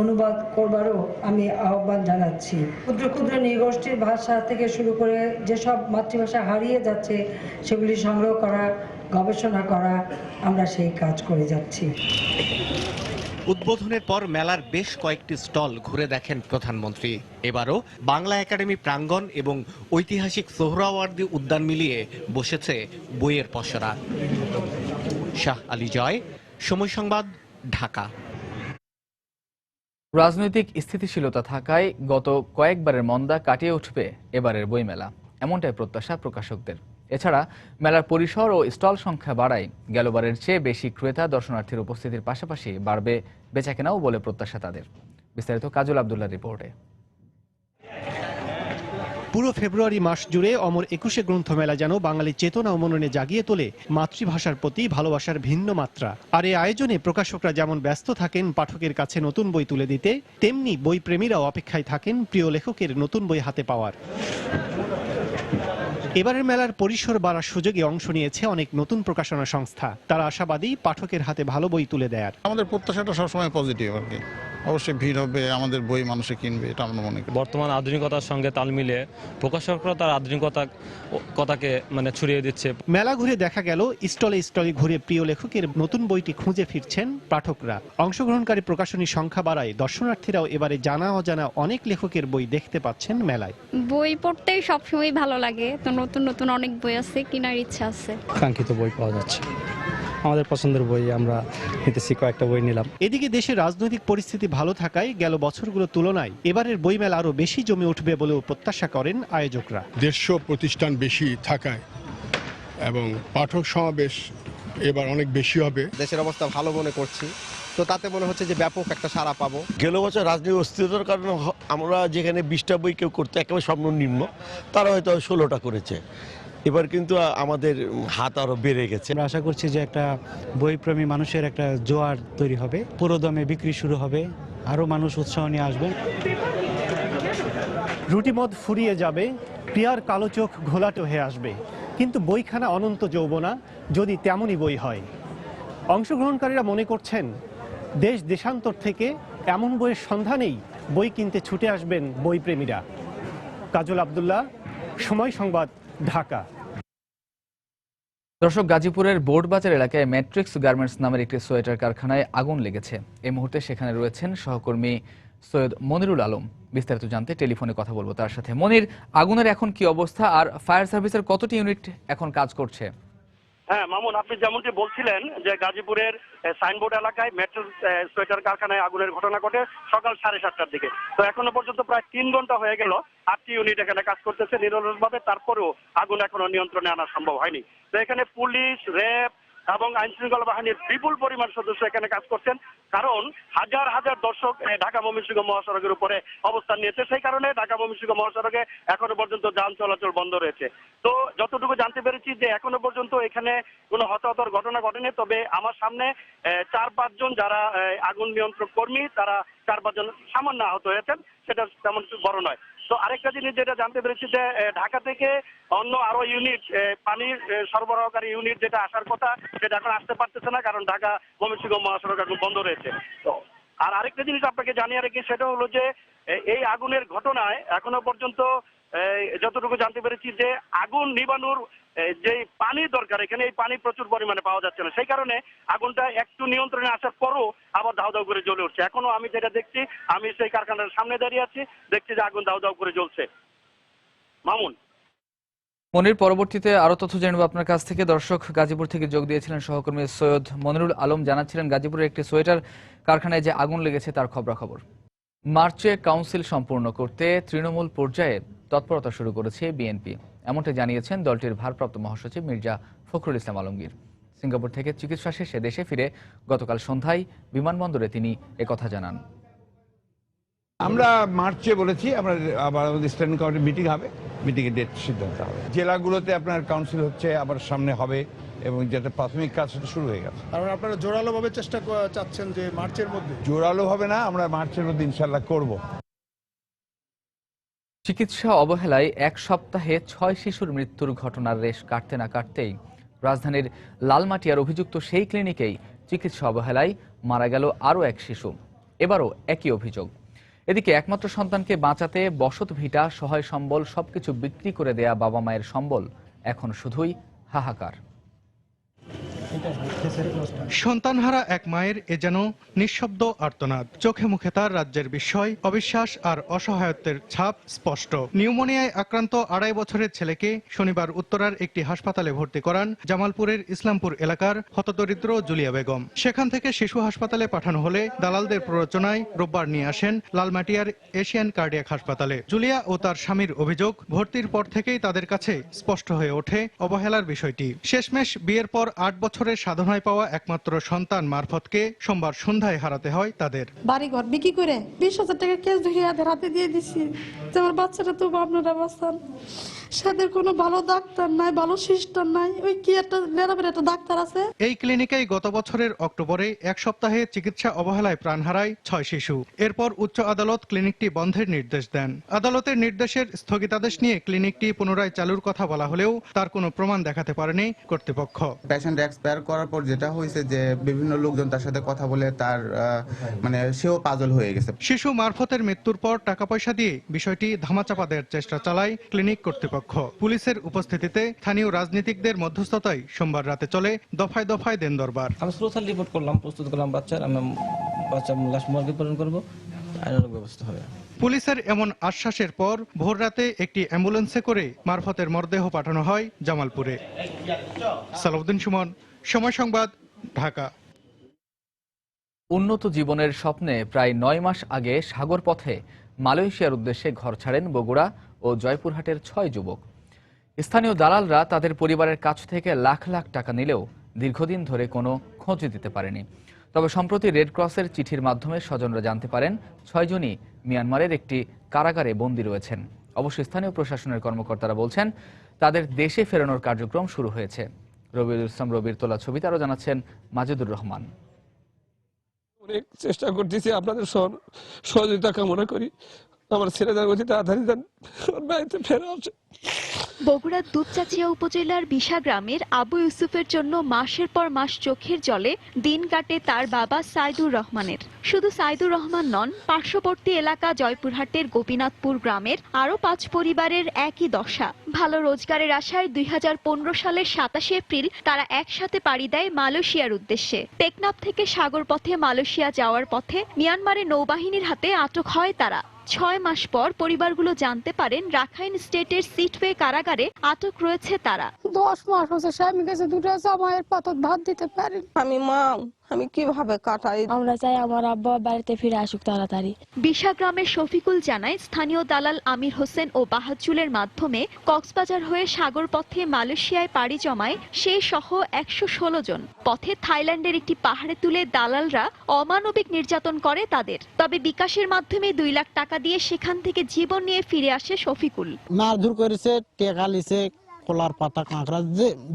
[SPEAKER 19] অনুবাদ করবারও আমি আহ্বান জানাচ্ছি। ক্ষুদ্র ক্ষুদ্র নৃগোষ্ঠীর ভাষা থেকে শুরু করে যেসব মাতৃভাষা হারিয়ে যাচ্ছে সেগুলি সংগ্রহ করা, গবেষণা করা, আমরা সেই কাজ করে যাচ্ছি।
[SPEAKER 18] উদ্বোধনের পর মেলার বেশ কয়েকটি স্টল ঘুরে দেখেন প্রধানমন্ত্রী। এবারও বাংলা একাডেমি প্রাঙ্গণ এবং ঐতিহাসিক সোহরাওয়ার্দী উদ্যান মিলিয়ে বসেছে বইয়ের পসরা। শাহ আলী জয়, সময় সংবাদ, ঢাকা।
[SPEAKER 1] রাজনৈতিক স্থিতিশীলতা থাকায় গত কয়েকবারের মন্দা কাটিয়ে উঠবে এবারের বইমেলা, এমনটাই প্রত্যাশা প্রকাশকদের। এছাড়া মেলার পরিসর ও স্টল সংখ্যা বাড়ায় গেলবারের চেয়ে বেশি ক্রেতা দর্শনার্থীর উপস্থিতির পাশাপাশি বাড়বে বেচাকেনাও বলে প্রত্যাশা তাদের। বিস্তারিত কাজল আব্দুল্লাহর রিপোর্টে।
[SPEAKER 20] পুরো ফেব্রুয়ারি মাস জুড়ে অমর ২১ গ্রন্থমেলা যেন বাঙালি চেতনা ও মননে জাগিয়ে তোলে মাতৃভাষার প্রতি ভালোবাসার ভিন্ন মাত্রা। আর এই আয়োজনে প্রকাশকরা যেমন ব্যস্ত থাকেন পাঠকের কাছে নতুন বই তুলে দিতে, তেমনি বই প্রেমীরাও অপেক্ষায় থাকেন প্রিয় লেখকের নতুন বই হাতে পাওয়ার। এবারের মেলার পরিসর বাড়ার সুযোগে অংশ নিয়েছে অনেক নতুন প্রকাশনা সংস্থা। তারা আশাবাদী পাঠকের হাতে ভালো বই তুলে দেয়ার।
[SPEAKER 11] আমাদের প্রত্যাশাটা সবসময় পজিটিভ আর কি। অবশ্যই ভিড় হবে, আমাদের বই মানুষে কিনবে, এটা আমরা মনে করি।
[SPEAKER 21] বর্তমান আধুনিকতার সঙ্গে তাল মিলে প্রকাশকরা তার আধুনিকতাকে ছড়িয়ে দিচ্ছে।
[SPEAKER 20] মেলা ঘুরে দেখা গেল স্টলে স্টলে ঘুরে প্রিয় লেখকের নতুন বইটি খুঁজে ফিরছেন পাঠকরা। অংশগ্রহণকারী প্রকাশনী সংখ্যা বাড়ায় দর্শনার্থীরাও এবারে জানা অজানা অনেক লেখকের বই দেখতে পাচ্ছেন মেলায়।
[SPEAKER 22] বই পড়তেই সবসময় ভালো লাগে, তো নতুন নতুন অনেক বই আছে, কেনার ইচ্ছা আছে।
[SPEAKER 23] কাঙ্ক্ষিত বই পাওয়া যাচ্ছে, আমাদের পছন্দের বই আমরা নিতেছি, কয়েকটা বই নিলাম।
[SPEAKER 20] এদিকে দেশের রাজনৈতিক পরিস্থিতি ভালো থাকায় গেল বছরগুলোর তুলনায় এবারের বইমেলা আরো বেশি জমে উঠবে বলেও প্রত্যাশা করেন আয়োজকরা।
[SPEAKER 24] ১৫০ প্রতিষ্ঠান বেশি থাকায় এবং পাঠক সমাবেশ এবার অনেক বেশি হবে।
[SPEAKER 25] দেশের অবস্থা ভালো মনে করছি, তো তাতে মনে হচ্ছে যে ব্যাপক একটা সাড়া পাবো।
[SPEAKER 26] গেল বছর রাজনৈতিক অস্থিরতার কারণে আমরা যেখানে 20টা বই কেউ করতে একেবারে সর্বনিম্ন, তারা হয়তো 16টা করেছে। এবার কিন্তু আমাদের হাত আরো বেড়ে গেছে।
[SPEAKER 23] আমরা আশা করছি যে একটা বইপ্রেমী মানুষের একটা জোয়ার তৈরি হবে, পুরো দমে বিক্রি শুরু হবে, আরো মানুষ উৎসাহ নিয়ে আসবে।
[SPEAKER 20] রুটিমদ ফুরিয়ে যাবে, প্রিয়ার কালো চোখ ঘোলাটে হয়ে আসবে, কিন্তু বইখানা অনন্ত যৌবনা যদি তেমনই বই হয়। অংশগ্রহণকারীরা মনে করছেন দেশ দেশান্তর থেকে এমন বইয়ের সন্ধানেই বই কিনতে ছুটে আসবেন বইপ্রেমীরা। কাজল আব্দুল্লাহ, সময় সংবাদ, ঢাকা।
[SPEAKER 1] দর্শক, গাজীপুরের বোর্ডবাজার এলাকায় ম্যাট্রিক্স গার্মেন্টস নামের একটি সোয়েটার কারখানায় আগুন লেগেছে। এই মুহূর্তে সেখানে রয়েছেন সহকর্মী সৈয়দ মনিরুল আলম। বিস্তারিত জানতে টেলিফোনে কথা বলবো তার সাথে। মনির, আগুনের এখন কি অবস্থা আর ফায়ার সার্ভিসের কতটি ইউনিট এখন কাজ করছে?
[SPEAKER 27] হ্যাঁ মামুন, আপনি যেমনটি বলছিলেন যে গাজীপুরের সাইনবোর্ড এলাকায় মেট্রো সোয়েটার কারখানায় আগুনের ঘটনা ঘটে সকাল 7:30টার দিকে। তো এখনো পর্যন্ত প্রায় 3 ঘন্টা হয়ে গেল 8টি ইউনিট এখানে কাজ করতেছে নিরলসভাবে, তারপরেও আগুন এখনো নিয়ন্ত্রণে আনা সম্ভব হয়নি। তো এখানে পুলিশ, র্যাব এবং আইন শৃঙ্খলা বাহিনীর বিপুল পরিমাণ সদস্য এখানে কাজ করছেন, কারণ হাজার হাজার দর্শক ঢাকা ময়মনসিংহ মহাসড়কের উপরে অবস্থান নিয়েছে। সেই কারণে ঢাকা ময়মনসিংহ মহাসড়কে এখনো পর্যন্ত যান চলাচল বন্ধ রয়েছে। তো যতটুকু জানতে পেরেছি যে এখনো পর্যন্ত এখানে কোনো হতাহতের ঘটনা ঘটেনি, তবে আমার সামনে 4-5 জন যারা আগুন নিয়ন্ত্রক কর্মী, তারা 4-5 জন সামান্য আহত হয়েছেন, সেটা তেমন বড় নয়। তো আরেকটা জিনিস যেটা জানতে পেরেছি যে ঢাকা থেকে অন্য আরো ইউনিট, পানির সরবরাহকারী ইউনিট যেটা আসার কথা সেটা এখন আসতে পারতেছে না, কারণ ঢাকা ময়মনসিংহ মহাসড়ক এখন বন্ধ রয়েছে। তো আর আরেকটা জিনিস আপনাকে জানিয়ে রাখি, সেটা হলো যে এই আগুনের ঘটনায় এখনো পর্যন্ত যতটুকু জানতে পেরেছি যে আগুন নিবানোর যে পানি দরকার, এখানে এই পানি প্রচুর পরিমাণে পাওয়া যাচ্ছে না। সেই কারণে আগুনটা একটু নিয়ন্ত্রণে আসার পরও আবার দাউ দাউ করে জ্বলে উঠছে। এখনো আমি যেটা দেখছি, আমি সেই কারখানার সামনে দাঁড়িয়ে আছি, দেখছি যে আগুন দাউ দাউ করে জ্বলছে। মামুন।
[SPEAKER 1] মনির, পরবর্তীতে আরো তথ্য জানবো আপনার কাছ থেকে। দর্শক, গাজীপুর থেকে যোগ দিয়েছিলেন সহকর্মী সৈয়দ মনিরুল আলম, জানাচ্ছিলেন গাজীপুরের একটি সোয়েটার কারখানায় যে আগুন লেগেছে তার খবরাখবর। মার্চে কাউন্সিল সম্পূর্ণ করতে তৃণমূল পর্যায়ে তৎপরতা শুরু করেছে বিএনপি, এমনটা জানিয়েছেন দলটির ভারপ্রাপ্ত মহাসচিব মির্জা ফখরুল ইসলাম আলমগীর। সিঙ্গাপুর থেকে চিকিৎসা শেষে দেশে ফিরে গতকাল সন্ধ্যায় বিমানবন্দরে তিনি একথা জানান।
[SPEAKER 2] আমরা মার্চে বলেছি আমরা আবার আমাদের স্ট্যান্ডিং কমিটি মিটিং হবে, মিটিংয়ে ডেট সিদ্ধান্ত হবে। জেলাগুলোতে আপনার কাউন্সিল হচ্ছে, আবার সামনে হবে, এবং যেটা প্রাথমিক কাজ সেটা শুরু হয়ে গেছে।
[SPEAKER 3] কারণ আপনারা জোরালোভাবে চেষ্টা চাচ্ছেন যে মার্চের মধ্যে।
[SPEAKER 2] জোরালো হবে না, আমরা মার্চের মধ্যে ইনশাল্লাহ করব।
[SPEAKER 1] চিকিৎসা অবহেলায় এক সপ্তাহে 6 শিশুর মৃত্যুর ঘটনার রেশ কাটতে না কাটতেই রাজধানীর লালমাটিয়ার অভিযুক্ত সেই ক্লিনিকেই চিকিৎসা অবহেলায় মারা গেল আরও এক শিশু। এবারও একই অভিযোগ। এদিকে একমাত্র সন্তানকে বাঁচাতে বসত ভিটা, সহায় সম্বল সবকিছু বিক্রি করে দেয়া বাবা মায়ের সম্বল এখন শুধুই হাহাকার।
[SPEAKER 4] সন্তানহারা এক মায়ের এ যেন নিঃশব্দ আর্তনাদ। চোখে মুখে তার রাজ্যের বিস্ময়, অবিশ্বাস আর অসহায়ত্বের ছাপ স্পষ্ট। নিউমোনিয়ায় আক্রান্ত 2.5 বছরের ছেলেকে শনিবার উত্তরার একটি হাসপাতালে ভর্তি করান জামালপুরের ইসলামপুর এলাকার হতদরিদ্র জুলিয়া বেগম। সেখান থেকে শিশু হাসপাতালে পাঠানো হলে দালালদের প্ররোচনায় রোববার নিয়ে আসেন লালমাটিয়ার এশিয়ান কার্ডিয়াক হাসপাতালে। জুলিয়া ও তার স্বামীর অভিযোগ, ভর্তির পর থেকেই তাদের কাছে স্পষ্ট হয়ে ওঠে অবহেলার বিষয়টি। শেষমেশ বিয়ের পর 8 বছরের সাধনায় পাওয়া একমাত্র সন্তান মারফতকে সোমবার সন্ধ্যায় হারাতে হয় তাদের।
[SPEAKER 5] বাড়ি ঘর বিক্রি করে 20,000 টাকা ক্যাশ ধরে হাতে দিয়ে দিছি। আমার বাচ্চাটা তো আপনারা বাঁচান, সাথে কোনো ভালো ডাক্তার নাই, ভালো সিস্টার নাই, ওই কি একটা লেরাবের একটা ডাক্তার আছে।
[SPEAKER 4] এই ক্লিনিকেই গত বছরের অক্টোবরে এক সপ্তাহে চিকিৎসা অবহেলায় প্রাণ হারায় 6 শিশু। এরপর উচ্চ আদালত ক্লিনিকটি বন্ধের নির্দেশ দেন। আদালতের নির্দেশের স্থগিতাদেশ নিয়ে ক্লিনিকটি পুনরায় চালুর কথা বলা হলেও তার কোনো প্রমাণ দেখাতে পারেনি কর্তৃপক্ষ।
[SPEAKER 6] পেশেন্ট এক্সপায়ার করার পর যেটা হয়েছে যে বিভিন্ন লোকজন তার সাথে কথা বলে তার সেও পাগল হয়ে গেছে।
[SPEAKER 4] শিশু মারফতের মৃত্যুর পর টাকা পয়সা দিয়ে বিষয়টি ধামাচাপা দেওয়ার চেষ্টা চালায় ক্লিনিক কর্তৃপক্ষ। পুলিশের উপস্থিতিতে স্থানীয় রাজনীতিকদের মধ্যস্থতায় সোমবার রাতে চলে দফায় দফায় দেন দরবার।
[SPEAKER 12] আমি সোশ্যাল রিপোর্ট করলাম, প্রস্তুত করলাম বাচ্চার, আমি বাচ্চা লাশ মর্গে প্রেরণ করব, আইনানুগ ব্যবস্থা হবে।
[SPEAKER 4] পুলিশের এমন আশ্বাসের পর ভোর রাতে একটি অ্যাম্বুলেন্সে করে মারফতের মরদেহ পাঠানো হয় জামালপুরে। সালাউদ্দিন সুমন, সময় সংবাদ, ঢাকা।
[SPEAKER 1] উন্নত জীবনের স্বপ্নে প্রায় 9 মাস আগে সাগর পথে মালয়েশিয়ার উদ্দেশ্যে ঘর ছাড়েন বগুড়া ও জয়পুরহাটের 6 যুবক। স্থানীয় দালালরা তাদের পরিবারের কাছ থেকে লাখ লাখ টাকা নিলেও দীর্ঘদিন ধরে কোনো খোঁজ দিতে পারেনি। তবে সম্প্রতি রেড ক্রসের চিঠির মাধ্যমে স্বজনরা জানতে পারেন 6 জনই মিয়ানমারের একটি কারাগারে বন্দী রয়েছেন। অবশ্য স্থানীয় প্রশাসনের কর্মকর্তারা বলছেন তাদের দেশে ফেরানোর কার্যক্রম শুরু হয়েছে। রবিউল ইসলাম রবির তোলা ছবিতে আরও জানাচ্ছেন মাজিদুর রহমান।
[SPEAKER 8] অনেক চেষ্টা করতেছি, আপনাদের সহযোগিতা কামনা করি। আমার ছেলেদের গতি তাড়াতাড়ি বাড়িতে ফেরা আছে।
[SPEAKER 10] বগুড়ার দুধচাচিয়া উপজেলার বিশা গ্রামের আবু ইউসুফের জন্য মাসের পর মাস চোখের জলে দিন কাটে তার বাবা সাইদুর রহমানের। শুধু সাইদুর রহমান নন, পার্শ্ববর্তী এলাকা জয়পুরহাটের গোপীনাথপুর গ্রামের আরো 5 পরিবারের একই দশা। ভালো রোজগারের আশায় 2015 সালের 27 এপ্রিল তারা একসাথে পাড়ি দেয় মালয়েশিয়ার উদ্দেশ্যে। টেকনাফ থেকে সাগর পথে মালয়েশিয়া যাওয়ার পথে মিয়ানমারের নৌবাহিনীর হাতে আটক হয় তারা। 6 মাস পর পরিবারগুলো জানতে পারেন রাখাইন স্টেটের সিটওয়ে কারাগারে আটক রয়েছে তারা।
[SPEAKER 5] 10 মাস হচ্ছে স্বামীর কাছে 2টা জামাইয়ের পাতত ভাত দিতে পারি। আমি কিভাবে কাটাই?
[SPEAKER 22] আমরা চাই আমার আব্বা বাড়িতে ফিরে আসুক তাড়াতাড়ি।
[SPEAKER 10] বিশা গ্রামের শফিকুল জানায় স্থানীয় দালাল আমির হোসেন ও বাহাজুলের মাধ্যমে কক্সবাজার হয়ে সাগর পথে মালয়েশিয়ায় পাড়ি জমায় সে সহ 116 জন। পথে থাইল্যান্ডের একটি পাহাড়ে তুলে দালালরা অমানবিক নির্যাতন করে তাদের। তবে বিকাশের মাধ্যমে 2 লাখ টাকা দিয়ে সেখান থেকে জীবন নিয়ে ফিরে আসে শফিকুল।
[SPEAKER 28] মারধর করেছে, টেকা লিছে, কলার পাতা কাঁকড়া,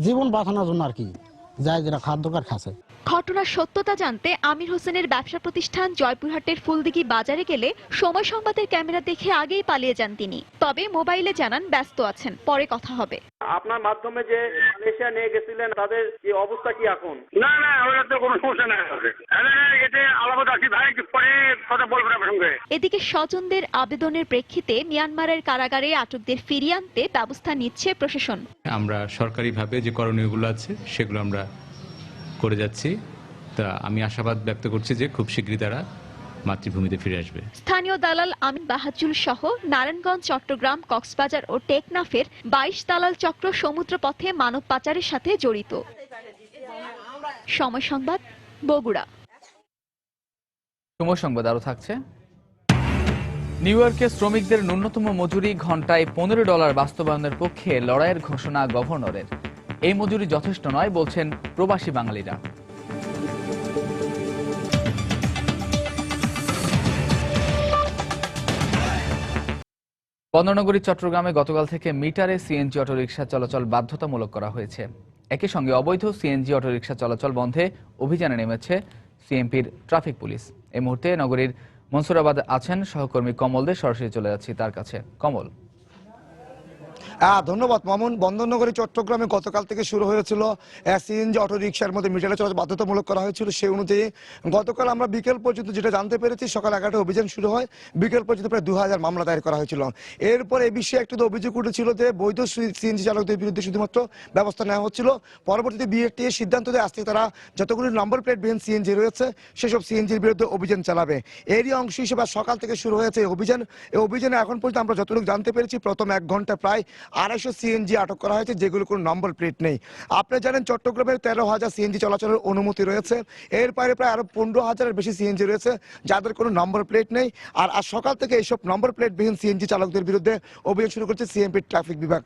[SPEAKER 28] জীবন বাঁচানোর জন্য আর কি, যাই যেটা খাদ্যকার খাচ্ছে।
[SPEAKER 10] ঘটনার সত্যতা জানতে আমির হোসেনের ব্যবসা প্রতিষ্ঠান জয়পুরহাটের ফুলদিঘি বাজারে গেলে সময় সংবাদের ক্যামেরা দেখে আগেই পালিয়ে যান তিনি। তবে মোবাইলে জানান ব্যস্ত আছেন, পরে কথা হবে।
[SPEAKER 27] আপনার মাধ্যমে যে মালয়েশিয়া নিয়ে গেছিলেন তাদের কি অবস্থা কি এখন? না ওরা তো কোনো সমস্যা নাই, এটা আলাদা আছে ভাই, পরে কথা বলবো না সঙ্গে।
[SPEAKER 10] এদিকে স্বজনদের আবেদনের প্রেক্ষিতে মিয়ানমারের কারাগারে আটকদের ফিরিয়ে আনতে ব্যবস্থা নিচ্ছে প্রশাসন।
[SPEAKER 29] আমরা সরকারিভাবে যে করণীয়গুলো আছে সেগুলো আমরা করে যাচ্ছি। তা আমি আশাবাদ ব্যক্ত করছি যে খুব শীঘ্রই তারা মাতৃভূমিতে ফিরে আসবে।
[SPEAKER 10] স্থানীয় দালাল আমিন বাহাজুল সহ নারায়ণগঞ্জ, চট্টগ্রাম, কক্সবাজার ও টেকনাফের 22 দালাল চক্র সমুদ্রপথে মানব পাচারের সাথে জড়িত। সময় সংবাদ, বগুড়া।
[SPEAKER 1] সময় সংবাদ আরো থাকছে। নিউ ইয়র্কে শ্রমিকদের ন্যূনতম মজুরি ঘন্টায় $15 বাস্তবায়নের পক্ষে লড়াইয়ের ঘোষণা গভর্নরের। এই মজুরি যথেষ্ট নয় বলছেন প্রবাসী বাঙালিরা। বন্দরনগরী চট্টগ্রামে গতকাল থেকে মিটারে সিএনজি অটোরিকশা চলাচল বাধ্যতামূলক করা হয়েছে। একই সঙ্গে অবৈধ সিএনজি অটোরিকশা চলাচল বন্ধে অভিযানে নেমেছে সিএমপির ট্রাফিক পুলিশ। এই মুহূর্তে নগরীর মনসুরাবাদ আছেন সহকর্মী কমল দে, সরাসরি চলে যাচ্ছি তার কাছে। কমল।
[SPEAKER 7] ধন্যবাদ মামুন। বন্দরনগরী চট্টগ্রামে গতকাল থেকে শুরু হয়েছিল সিএনজি অটো রিকশার মধ্যে মিটারে চলাচল বাধ্যতামূলক করা হয়েছিল। সেই অনুযায়ী গতকাল আমরা বিকেল পর্যন্ত যেটা জানতে পেরেছি, সকাল 11টায় অভিযান শুরু হয়, বিকেল পর্যন্ত প্রায় 2000 মামলা দায়ের করা হয়েছিল। এরপর এই বিষয়ে একটু অভিযোগ উঠেছিল যে বৈধ সিএনজি চালকদের বিরুদ্ধে শুধুমাত্র ব্যবস্থা নেওয়া হচ্ছিল। পরবর্তীতে বিআরটিএ সিদ্ধান্ত দেয় আজকে তারা যতগুলি নম্বর প্লেটবিহীন সিএনজি রয়েছে সেসব সিএনজির বিরুদ্ধে অভিযান চালাবে। এরই অংশ হিসেবে সকাল থেকে শুরু হয়েছে এই অভিযান। এই অভিযানে এখন পর্যন্ত আমরা যতটুকু জানতে পেরেছি, প্রথম 1 ঘন্টা প্রায় 250 সিএনজি আটক করা হয়েছে, যেগুলো কোনো নম্বর প্লেট নেই। আপনি জানেন চট্টগ্রামের 13,000 সিএনজি চলাচলের অনুমতি রয়েছে। এর বাইরে প্রায় আরো 15,000-এর বেশি সিএনজি রয়েছে যাদের কোনো নম্বর প্লেট নেই। আর আজ সকাল থেকে এইসব নম্বর প্লেটবিহীন সিএনজি চালকদের বিরুদ্ধে অভিযান শুরু করছে সিএমপি ট্রাফিক বিভাগ।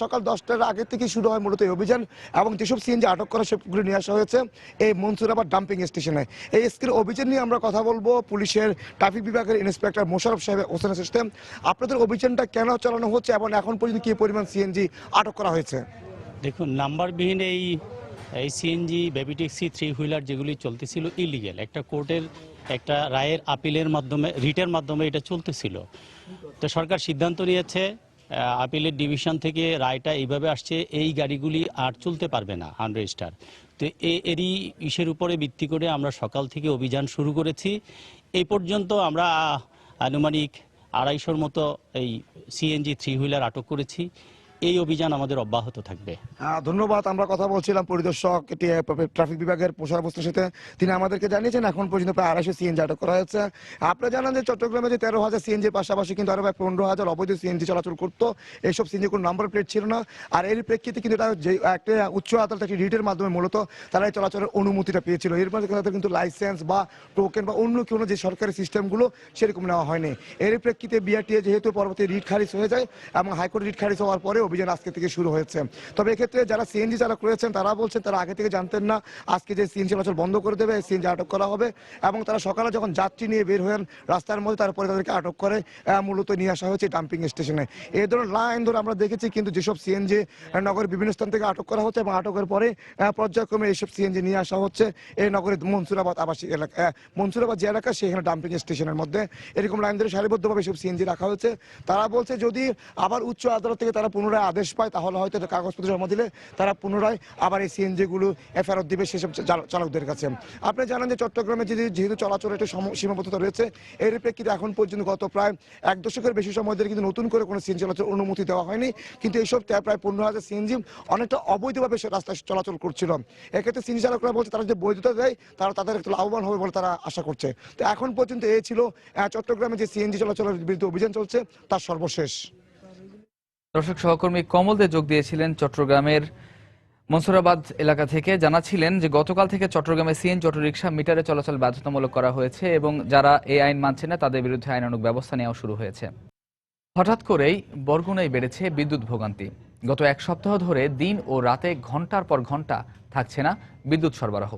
[SPEAKER 7] সকাল 10টার আগে থেকে শুরু হয় মূলত এই অভিযান, এবং যেসব সিএনজি আটক করা সেগুলো নিয়ে আসা হয়েছে এই মনসুরাবাদ ডাম্পিং স্টেশনে। এই স্কিল অভিযান নিয়ে আমরা কথা বলবো পুলিশের ট্রাফিক বিভাগের ইন্সপেক্টর মোশারফ সাহেব হোসেন সিস্টেম। আপনাদের অভিযানটা কেন চালানো হচ্ছে এবং এখন পর্যন্ত কি পরিমাণ সিএনজি আটক করা হয়েছে?
[SPEAKER 9] দেখুন, নাম্বারবিহীন এই সিএনজি বেবি ট্যাক্সি 3 হুইলার যেগুলি চলতেছিল ইলিগেল, একটা কোর্টের একটা রায়ের আপিলের মাধ্যমে, রিটের মাধ্যমে এটা চলতেছিল। তো সরকার সিদ্ধান্ত নিয়েছে, আপিলের ডিভিশন থেকে রায়টা এইভাবে আসছে, এই গাড়িগুলি আর চলতে পারবে না আনরেজিস্টার। তো এরই ইসের উপরে ভিত্তি করে আমরা সকাল থেকে অভিযান শুরু করেছি। এই পর্যন্ত আমরা আনুমানিক 250-র মতো এই সিএনজি 3 হুইলার আটক করেছি। এই অভিযান আমাদের অব্যাহত থাকবে।
[SPEAKER 7] ধন্যবাদ। আমরা কথা বলছিলাম পরিদর্শক ট্রাফিক বিভাগের মোশাররফ হোসেনের সাথে। তিনি আমাদেরকে জানিয়েছেন এখন পর্যন্ত প্রায় 250 সিএনজি আটক করা হয়েছে। আপনারা জানেন যে চট্টগ্রামে যে 13,000 সিএনজির পাশাপাশি কিন্তু আরো প্রায় 15,000 অবৈধ সিএনজি চলাচল করতো। এইসব সিএনজি কোনো নাম্বার প্লেট ছিল না। আর এর প্রেক্ষিতে কিন্তু এটা যে একটা উচ্চ আদালত একটি রিটের মাধ্যমে মূলত তারা এই চলাচলের অনুমতিটা পেয়েছিল। এর মধ্যে তাদের কিন্তু লাইসেন্স বা টোকেন বা অন্য কোনো যে সরকারি সিস্টেমগুলো সেরকম নেওয়া হয়নি। এর প্রেক্ষিতে বিআরটিএ যেহেতু পরবর্তী রিট খারিজ হয়ে যায় এবং হাইকোর্ট রিট খারিজ হওয়ার পরে অভিযান আজকে থেকে শুরু হয়েছে। তবে এক্ষেত্রে যারা সিএনজি চালক রয়েছেন তারা বলছেন তারা আগে থেকে জানতেন না আজকে যে সিএনজি চলাচল বন্ধ করে দেবে, সিএনজি আটক করা হবে, এবং তারা সকালে যখন যাত্রী নিয়ে বের হন রাস্তার মধ্যে তারপরে তাদেরকে আটক করে মূলত নিয়ে আসা হয়েছে ডাম্পিং স্টেশনে। এই ধরনের লাইন ধরে আমরা দেখেছি, কিন্তু যেসব সিএনজি নগরের বিভিন্ন স্থান থেকে আটক করা হচ্ছে এবং আটকের পরে পর্যায়ক্রমে এইসব সিএনজি নিয়ে আসা হচ্ছে এই নগরের মনসুরাবাদ আবাসিক এলাকা, মনসুরাবাদ যে এলাকা সেখানে ডাম্পিং স্টেশনের মধ্যে এরকম লাইন ধরে সারিবদ্ধভাবে সব সিএনজি রাখা হয়েছে। তারা বলছে যদি আবার উচ্চ আদালত থেকে তারা পুনরায় আদেশ পায় তাহলে হয়তো কাগজপত্র জমা দিলে তারা পুনরায় আবার এই সিএনজি গুলো ফেরত দিবে সেসব চালকদের কাছে। আপনি জানেন যে চট্টগ্রামে যেহেতু চলাচলের একটা সীমাবদ্ধতা রয়েছে, এর প্রেক্ষিতে এখন পর্যন্ত গত প্রায় 1 দশকের বেশি সময় ধরে কিন্তু নতুন করে কোনো সিএনজি চলাচল অনুমতি দেওয়া হয়নি। কিন্তু এইসব প্রায় 15,000 সিএনজি অনেকটা অবৈধভাবে রাস্তায় চলাচল করছিল। এক্ষেত্রে সিএনজি চালকরা বলছে তারা যে বৈধতা দেয় তারা তাদের একটু লাভবান হবে বলে তারা আশা করছে। তো এখন পর্যন্ত এই ছিল চট্টগ্রামে যে সিএনজি চলাচলের বিরুদ্ধে অভিযান চলছে তার সর্বশেষ।
[SPEAKER 1] দর্শক, সহকর্মী কমল দে যোগ দিয়েছিলেন চট্টগ্রামের মনসুরাবাদ এলাকা থেকে। জানাচ্ছিলেন যে গতকাল থেকে চট্টগ্রামে সিএনজি অটোরিকশা মিটারে চলাচল বাধ্যতামূলক করা হয়েছে এবং যারা এই আইন মানছে না তাদের বিরুদ্ধে আইনানুগ ব্যবস্থা নেওয়া শুরু হয়েছে। হঠাৎ করেই বরগুনায় বেড়েছে বিদ্যুৎ ভোগান্তি। গত 1 সপ্তাহ ধরে দিন ও রাতে ঘন্টার পর ঘন্টা থাকছে না বিদ্যুৎ সরবরাহ।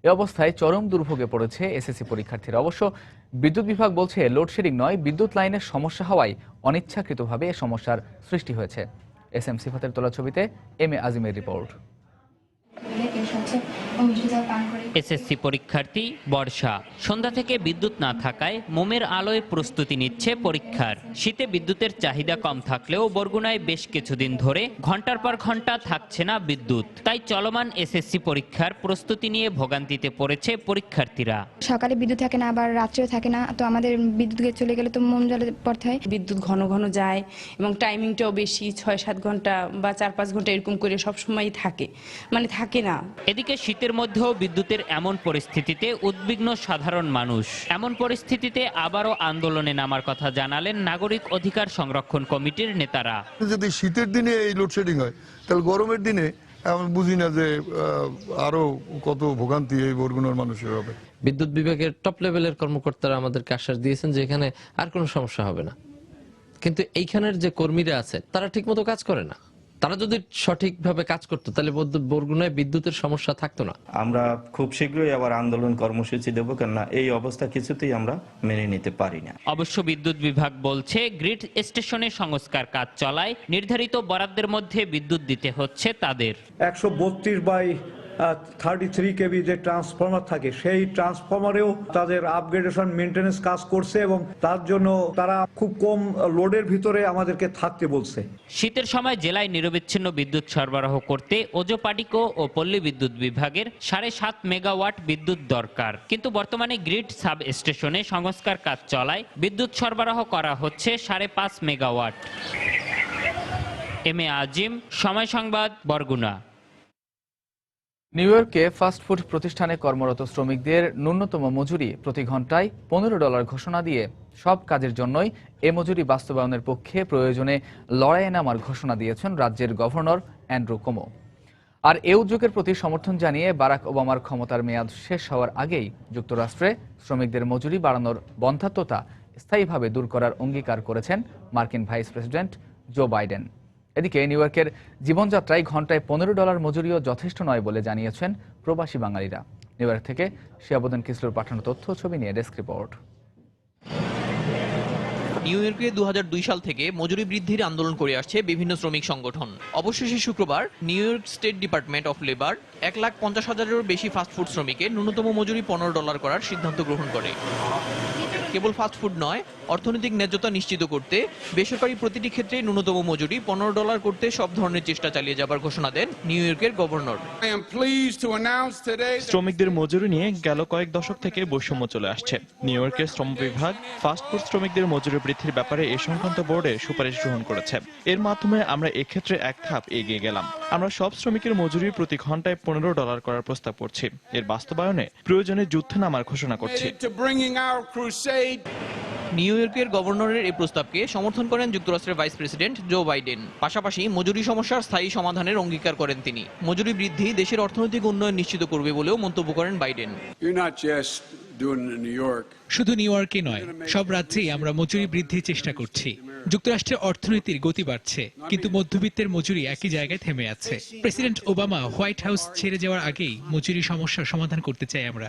[SPEAKER 1] এ অবস্থায় চরম দুর্ভোগে পড়েছে এসএসসি পরীক্ষার্থীরা। অবশ্য বিদ্যুৎ বিভাগ বলছে লোডশেডিং নয়, বিদ্যুৎ লাইনের সমস্যা হওয়ায় অনিচ্ছাকৃতভাবে এ সমস্যার সৃষ্টি হয়েছে। এসএম সিফাতের তোলা ছবিতে এম এ আজিমের রিপোর্ট।
[SPEAKER 13] এসএসসি পরীক্ষার্থী বর্ষা সন্ধ্যা থেকে বিদ্যুৎ না থাকায় মোমের আলোয় প্রস্তুতি নিচ্ছে পরীক্ষার। শীতে বিদ্যুতের চাহিদা কম থাকলেও বরগুনায় বেশ কিছুদিন ধরে ঘন্টার পর ঘন্টা থাকছে না বিদ্যুৎ। তাই চলমান এসএসসি পরীক্ষার প্রস্তুতি নিয়ে ভোগান্তিতে পড়েছে পরীক্ষার্থীরা।
[SPEAKER 14] সকালে বিদ্যুৎ থাকে না, আবার রাত্রেও থাকে না, তো আমাদের বিদ্যুৎ চলে গেলে তো মন জ্বলে পড়তে হয়।
[SPEAKER 15] বিদ্যুৎ ঘন ঘন যায় এবং টাইমিংটাও বেশি, 6-7 ঘন্টা বা 4-5 ঘন্টা এরকম করে সব সময়ই থাকে, মানে থাকে
[SPEAKER 22] না।
[SPEAKER 13] এদিকে শীতের মধ্যেও বিদ্যুতের এমন পরিস্থিতিতে উদ্বিগ্ন সাধারণ মানুষ। এমন পরিস্থিতিতে আবারও আন্দোলনে নামার কথা জানালেন নাগরিক অধিকার সংরক্ষণ কমিটির নেতারা।
[SPEAKER 11] যদি শীতের দিনে এই লোডশেডিং হয় তাহলে গরমের দিনে আমি বুঝি না যে আরো কত ভোগান্তি এই বরগুনার মানুষের হবে।
[SPEAKER 16] বিদ্যুৎ বিভাগের টপ লেভেলের কর্মকর্তারা আমাদেরকে আশ্বাস দিয়েছেন যে এখানে আর কোনো সমস্যা হবে না, কিন্তু এইখানের যে কর্মীরা আছে তারা ঠিকমতো কাজ করে না। তারা যদি সঠিকভাবে কাজ করতো তাহলে বরগুনায় বিদ্যুতের সমস্যা থাকতো না।
[SPEAKER 17] আমরা খুব শীঘ্রই আবার আন্দোলন কর্মসূচি দেব, কেননা এই অবস্থা কিছুতেই আমরা মেনে নিতে পারি না।
[SPEAKER 13] অবশ্য বিদ্যুৎ বিভাগ বলছে গ্রিড স্টেশনে সংস্কার কাজ চলায় নির্ধারিত বরাদ্দের মধ্যে বিদ্যুৎ দিতে হচ্ছে তাদের।
[SPEAKER 18] 132/33 কেভি যে ট্রান্সফরমার থাকে সেই ট্রান্সফরমারেও তাদের আপগ্রেডেশন মেইনটেনেন্স কাজ করছে এবং তার জন্য তারা খুব কম লোডের ভিতরে আমাদেরকে থাকতে বলছে।
[SPEAKER 13] শীতের সময় জেলায় নিরবিচ্ছিন্ন বিদ্যুৎ সরবরাহ করতে ওজোপাটিকো ও পল্লী বিদ্যুৎ বিভাগের 7.5 মেগাওয়াট বিদ্যুৎ দরকার, কিন্তু বর্তমানে গ্রিড সাব স্টেশনে সংস্কার কাজ চলায় বিদ্যুৎ সরবরাহ করা হচ্ছে 5.5 মেগাওয়াট। এম এ আজিম, সময় সংবাদ, বরগুনা।
[SPEAKER 1] নিউ ইয়র্কে ফাস্টফুড প্রতিষ্ঠানে কর্মরত শ্রমিকদের ন্যূনতম মজুরি প্রতি ঘন্টায় $15 ঘোষণা দিয়ে সব কাজের জন্যই এ মজুরি বাস্তবায়নের পক্ষে প্রয়োজনে লড়াইয়ে নামার ঘোষণা দিয়েছেন রাজ্যের গভর্নর অ্যান্ড্রু কুমো। আর এ উদ্যোগের প্রতি সমর্থন জানিয়ে বারাক ওবামার ক্ষমতার মেয়াদ শেষ হওয়ার আগেই যুক্তরাষ্ট্রে শ্রমিকদের মজুরি বাড়ানোর বন্ধ্যাত্বতা স্থায়ীভাবে দূর করার অঙ্গীকার করেছেন মার্কিন ভাইস প্রেসিডেন্ট জো বাইডেন। এদিকে নিউ ইয়র্কের জীবনযাত্রায় ঘন্টায় $15 মজুরিও যথেষ্ট নয় বলে জানিয়েছেন প্রবাসী বাঙালিরা। নিউ ইয়র্ক থেকে শিয়াবুদ্দিন কিসলুর পাঠানো তথ্য ছবি নিয়ে ডেস্ক রিপোর্ট।
[SPEAKER 19] নিউ ইয়র্কে 2002 সাল থেকে মজুরি বৃদ্ধির আন্দোলন করে আসছে বিভিন্ন শ্রমিক সংগঠন। অবশেষে শুক্রবার New York State Department of Labor 1,50,000-এরও বেশি ফাস্টফুড শ্রমিকের ন্যূনতম মজুরি $15 করার সিদ্ধান্ত গ্রহণ করে। কেবল ফাস্টফুড নয়, অর্থনৈতিক ন্যায্যতা নিশ্চিত করতে বেসরকারি প্রতিটি ক্ষেত্রে ন্যূনতম মজুরি $15 করতে সব ধরনের চেষ্টা চালিয়ে যাবার ঘোষণা দেন নিউ ইয়র্কের গভর্নর।
[SPEAKER 21] শ্রমিকদের মজুরি নিয়ে গেল কয়েক দশক থেকে বৈষম্য চলে আসছে। নিউ ইয়র্কের শ্রম বিভাগ ফাস্টফুড শ্রমিকদের মজুরি বৃদ্ধির ব্যাপারে এ সংক্রান্ত বোর্ডে সুপারিশ গ্রহণ করেছে। এর মাধ্যমে আমরা এক্ষেত্রে এক ধাপ এগিয়ে গেলাম। আমরা সব শ্রমিকের মজুরি প্রতি ঘন্টায় $15 করার প্রস্তাব করছি। এর বাস্তবায়নে প্রয়োজনে যুদ্ধে নামার ঘোষণা করছি।
[SPEAKER 19] নিউ ইয়র্কের গভর্নরের এই প্রস্তাবকে সমর্থন করেন যুক্তরাষ্ট্রের ভাইস প্রেসিডেন্ট জো বাইডেন। পাশাপাশি মজুরি সমস্যার স্থায়ী সমাধানের অঙ্গীকার করেন তিনি। মজুরি বৃদ্ধি দেশের অর্থনৈতিক উন্নয়ন নিশ্চিত করবে বলেও মন্তব্য করেন বাইডেন।
[SPEAKER 24] শুধু নিউ ইয়র্কে নয়, সব রাজ্যেই আমরা মজুরি বৃদ্ধির চেষ্টা করছি। যুক্তরাষ্ট্রের অর্থনীতির গতি বাড়ছে, কিন্তু মধ্যবিত্তের মজুরি একই জায়গায় থেমে আছে। প্রেসিডেন্ট ওবামা হোয়াইট হাউস ছেড়ে যাওয়ার আগেই মজুরি সমস্যার সমাধান করতে চাই আমরা।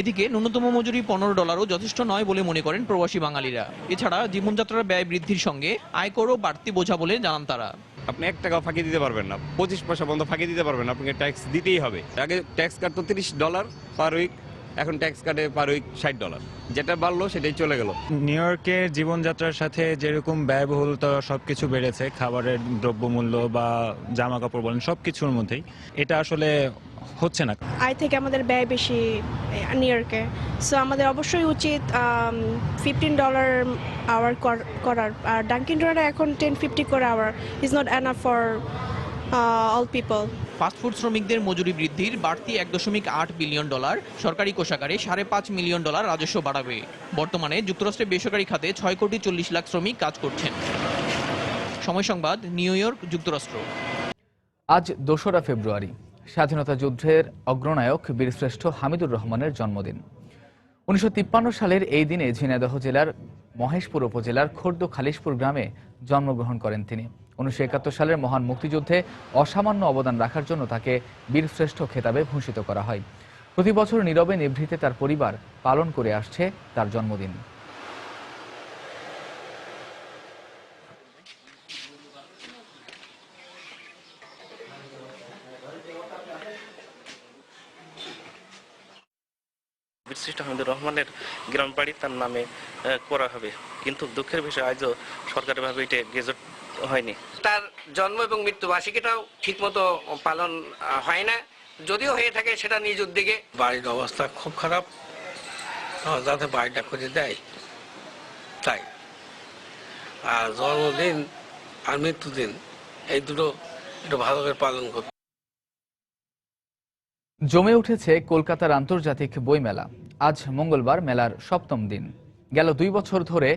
[SPEAKER 19] এদিকে ন্যূনতম মজুরি $15ও যথেষ্ট নয় বলে মনে করেন প্রবাসী বাঙালিরা। এছাড়া জীবনযাত্রার ব্যয় বৃদ্ধির সঙ্গে আয়করও বাড়তি বোঝা বলে জানান তারা।
[SPEAKER 25] আপনি 1 টাকা ফাঁকি দিতে পারবেন না, 25 পয়সা পর্যন্ত ফাঁকি দিতে পারবেন না, আপনাকে ট্যাক্স দিতেই হবে। আগে ট্যাক্স কাটতো $30 পার উইক, এখন ট্যাক্স কাটে পার উইক $60। যেটা বাড়লো সেটাই চলে গেল।
[SPEAKER 26] নিউ ইয়র্কের জীবনযাত্রার সাথে যেরকম ব্যয়বহুলতা সবকিছু বেড়েছে, খাবারের দ্রব্যমূল্য বা জামা কাপড় বলেন সবকিছুর মধ্যেই, এটা আসলে হচ্ছে না।
[SPEAKER 22] আয় থেকে আমাদের ব্যয় বেশি নিউ ইয়র্কে, সো আমাদের অবশ্যই উচিত $15 আওয়ার করার। আর ডাঙ্কিন ডোনাটে এখন $10.50 করে hour is not enough for all people.
[SPEAKER 19] Fast food শ্রমিকদের মজুরি বৃদ্ধির বাড়তি $1.8 বিলিয়ন সরকারি কোষাগারে $5.5 মিলিয়ন রাজস্ব বাড়াবে। বর্তমানে যুক্তরাষ্ট্রের বেসরকারি খাতে 6,40,00,000 শ্রমিক কাজ করছেন। সময় সংবাদ, নিউ ইয়র্ক, যুক্তরাষ্ট্র।
[SPEAKER 1] আজ 2রা ফেব্রুয়ারি স্বাধীনতা যুদ্ধের অগ্রনায়ক বীরশ্রেষ্ঠ হামিদুর রহমানের জন্মদিন। 1953 সালের এই দিনে ঝিনাইদহ জেলার মহেশপুর উপজেলার খোর্দ খালিশপুর গ্রামে জন্মগ্রহণ করেন তিনি। 1971 সালের মহান মুক্তিযুদ্ধে অসামান্য অবদান রাখার জন্য তাকে বীরশ্রেষ্ঠ খেতাবে ভূষিত করা হয়। প্রতি বছর নীরবে নিভৃতে তার পরিবার পালন করে আসছে তার জন্মদিন।
[SPEAKER 30] বীরশ্রেষ্ঠ হামিদুর রহমানের গ্রাম বাড়ি তার নামে করা হবে, কিন্তু দুঃখের বিষয় আজও সরকারিভাবে এটা গেজেট হয়নি।
[SPEAKER 31] তার জন্ম এবং মৃত্যুবার্ষিকীটাও ঠিকমতো পালন হয় না, যদিও হয়ে থাকে সেটা নিজ উদ্যোগে।
[SPEAKER 32] বাড়ির অবস্থা খুব খারাপ, যাতে বাড়িটা করে দেয় তাই। আর জন্মদিন আর মৃত্যুদিন এই দুটো একটু ভালো করে পালন করতে।
[SPEAKER 1] জমে উঠেছে কলকাতার আন্তর্জাতিক বইমেলা। আজ মঙ্গলবার মেলার ৭ম দিন। গেল ২ বছর ধরে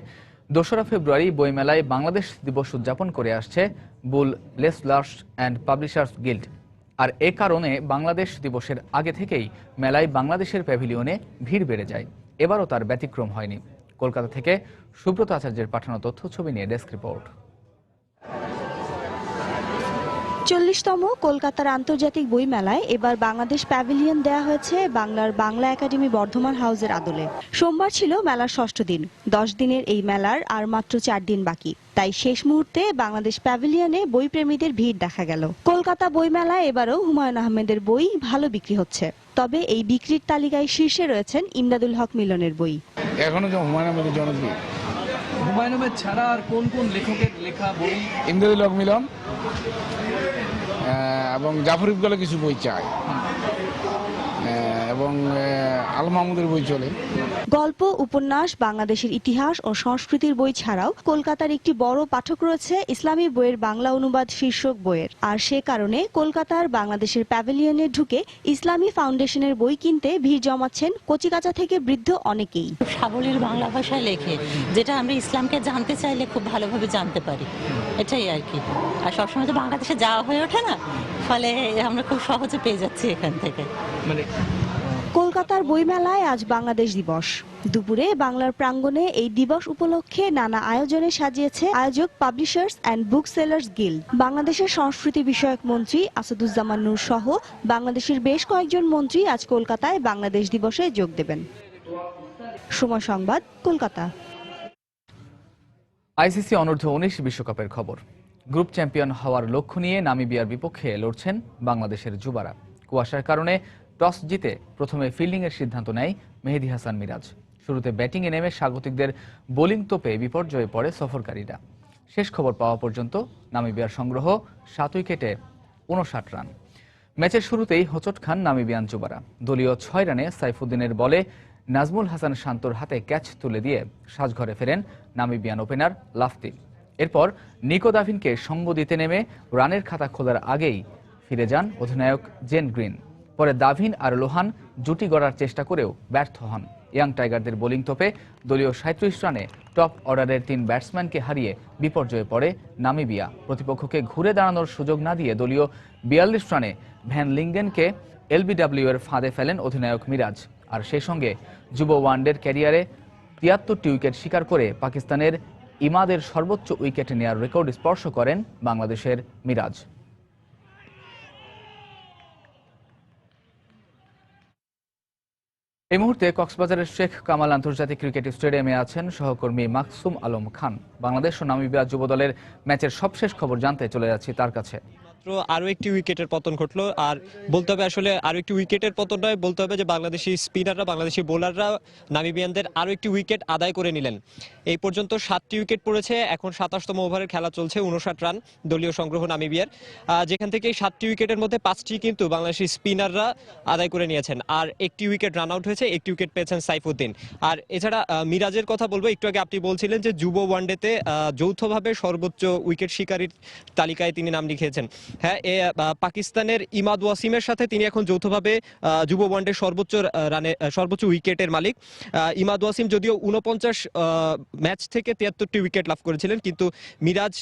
[SPEAKER 1] ২রা ফেব্রুয়ারি বইমেলায় বাংলাদেশ দিবস উদযাপন করে আসছে বুল লেসলার্স অ্যান্ড পাবলিশার্স গিল্ড। আর এ কারণে বাংলাদেশ দিবসের আগে থেকেই মেলায় বাংলাদেশের প্যাভিলিয়নে ভিড় বেড়ে যায়। এবারও তার ব্যতিক্রম হয়নি। কলকাতা থেকে সুব্রত আচার্যের পাঠানো তথ্য ছবি নিয়ে ডেস্ক রিপোর্ট।
[SPEAKER 2] ৪০তম কলকাতার আন্তর্জাতিক বই মেলায় এবার বাংলাদেশ প্যাভিলিয়ন দেয়া হয়েছে বাংলার বাংলা একাডেমি বর্ধমান হাউসের আদলে। সোমবার ছিল মেলার ৬ষ্ঠ দিন। ১০ দিনের এই মেলার আর মাত্র ৪ দিন বাকি, তাই শেষ মুহূর্তে বাংলাদেশ প্যাভিলিয়নে বইপ্রেমীদের ভিড় দেখা গেল। কলকাতা বই মেলায় এবারও হুমায়ুন আহমেদের বই ভালো বিক্রি হচ্ছে, তবে এই বিক্রির তালিকায় শীর্ষে রয়েছেন ইমদাদুল হক মিলনের বই।
[SPEAKER 3] এখনো হুমায়ুন আহমেদের জনপ্রিয়।
[SPEAKER 4] হুমায়ুন আহমেদ ছাড়া আর কোন কোন লেখকের লেখা বই?
[SPEAKER 3] ইমদাদুল হক মিলন এবং জাফর ইকবালের কিছু বই চাই, এবং আল মাহমুদের বই চলে।
[SPEAKER 2] গল্প, উপন্যাস, বাংলাদেশের ইতিহাস ও সংস্কৃতির বই ছাড়াও কলকাতার একটি বড় পাঠক রয়েছে ইসলামী বইয়ের বাংলা অনুবাদ শীর্ষক বইয়ের। আর সে কারণে কলকাতার বাংলাদেশের প্যাভিলিয়নে ঢুকে ইসলামী ফাউন্ডেশনের বই কিনতে ভিড় জমাচ্ছেন কচিকাঁচা থেকে বৃদ্ধ অনেকেই।
[SPEAKER 5] সাবলীল বাংলা ভাষায় লেখে, যেটা আমরা ইসলামকে জানতে চাইলে খুব ভালোভাবে জানতে পারি, এটাই আর কি। আর সবসময় তো বাংলাদেশে যাওয়া হয়ে ওঠে না, ফলে আমরা খুব সহজে পেয়ে যাচ্ছি এখান থেকে।
[SPEAKER 2] কলকাতার বইমেলায় আজ বাংলাদেশ দিবস। দুপুরে বাংলার প্রাঙ্গণে এই দিবস উপলক্ষে নানা আয়োজনে সাজিয়েছে আয়োজক publishers and book sellers guild. বাংলাদেশের সংস্কৃতি বিষয়ক মন্ত্রী আসাদুজ্জামান নূর সহ বাংলাদেশের বেশ কয়েকজন মন্ত্রী আজ কলকাতায় বাংলাদেশ দিবসে যোগ দেবেন। সময় সংবাদ, কলকাতা।
[SPEAKER 1] আইসিসি অনূর্ধ্ব-১৯ বিশ্বকাপের খবর। গ্রুপ চ্যাম্পিয়ন হওয়ার লক্ষ্য নিয়ে নামিবিয়ার বিপক্ষে লড়ছেন বাংলাদেশের যুবারা। কুয়াশার কারণে টস জিতে প্রথমে ফিল্ডিংয়ের সিদ্ধান্ত নেয় মেহেদী হাসান মিরাজ। শুরুতে ব্যাটিংয়ে নেমে স্বাগতিকদের বোলিং তোপে বিপর্যয়ে পড়ে সফরকারীরা। শেষ খবর পাওয়া পর্যন্ত নামিবিয়ার সংগ্রহ ৭ উইকেটে ৫৯ রান। ম্যাচের শুরুতেই হোঁচট খান নামিবিয়ান যুবারা। দলীয় ৬ রানে সাইফুদ্দিনের বলে নাজমুল হাসান শান্তর হাতে ক্যাচ তুলে দিয়ে সাজঘরে ফেরেন নামিবিয়ান ওপেনার লাফতি। এরপর নিকো দাভিনকে সঙ্গ দিতে নেমে রানের খাতা খোলার আগেই ফিরে যান অধিনায়ক জেন গ্রিন। পরে দাভিন আর লোহান জুটি গড়ার চেষ্টা করেও ব্যর্থ হন। ইয়াং টাইগারদের বোলিং তোপে দলীয় ৩৭ রানে টপ অর্ডারের ৩ ব্যাটসম্যানকে হারিয়ে বিপর্যয়ে পড়ে নামিবিয়া। প্রতিপক্ষকে ঘুরে দাঁড়ানোর সুযোগ না দিয়ে দলীয় ৪২ রানে ভ্যান লিঙ্গেনকে এলবিডব্লিউ এর ফাঁদে ফেলেন অধিনায়ক মিরাজ। আর সেই সঙ্গে যুব ওয়ানডের ক্যারিয়ারে ৭৩টি উইকেট শিকার করে পাকিস্তানের ইমাদের সর্বোচ্চ উইকেট নেয়ার রেকর্ড স্পর্শ করেন বাংলাদেশের মিরাজ। এই মুহূর্তে কক্সবাজারের শেখ কামাল আন্তর্জাতিক ক্রিকেট স্টেডিয়ামে আছেন সহকর্মী মাকসুম আলম খান। বাংলাদেশ ও নামিবিয়া যুব দলের ম্যাচের সবশেষ খবর জানতে চলে যাচ্ছি তার কাছে।
[SPEAKER 6] আরো একটি উইকেটের পতন ঘটলো, আর বলতে হবে আসলে আরো একটি উইকেটের পতন নয়, বলতে হবে যে বাংলাদেশি স্পিনাররা, বাংলাদেশি বোলাররা নামিবিয়ানদের আরো একটি উইকেট আদায় করে নিলেন। এই পর্যন্ত ৭টি উইকেট পড়েছে। এখন ২৭তম ওভারের খেলা চলছে। ৫৯ রান দলীয় সংগ্রহ নামিবিয়ার, যেখান থেকে ৭টি উইকেটের মধ্যে ৫টি কিন্তু বাংলাদেশি স্পিনাররা আদায় করে নিয়েছেন। আর একটি উইকেট রান আউট হয়েছে, একটি উইকেট পেয়েছেন সাইফুদ্দিন। আর এছাড়া মিরাজের কথা বলবো, একটু আগে আপনি বলছিলেন যে যুব ওয়ানডেতে যৌথভাবে সর্বোচ্চ উইকেট শিকারীর তালিকায় তিনি নাম লিখিয়েছেন। হ্যাঁ, পাকিস্তানের ইমাদ ওয়াসিমের সাথে তিনি এখন যৌথভাবে যুব ওয়ানডে সর্বোচ্চ উইকেটের মালিক। ইমাদ ওয়াসিম যদিও ৪৯ ম্যাচ থেকে ৭৩টি উইকেট লাভ করেছিলেন, কিন্তু মিরাজ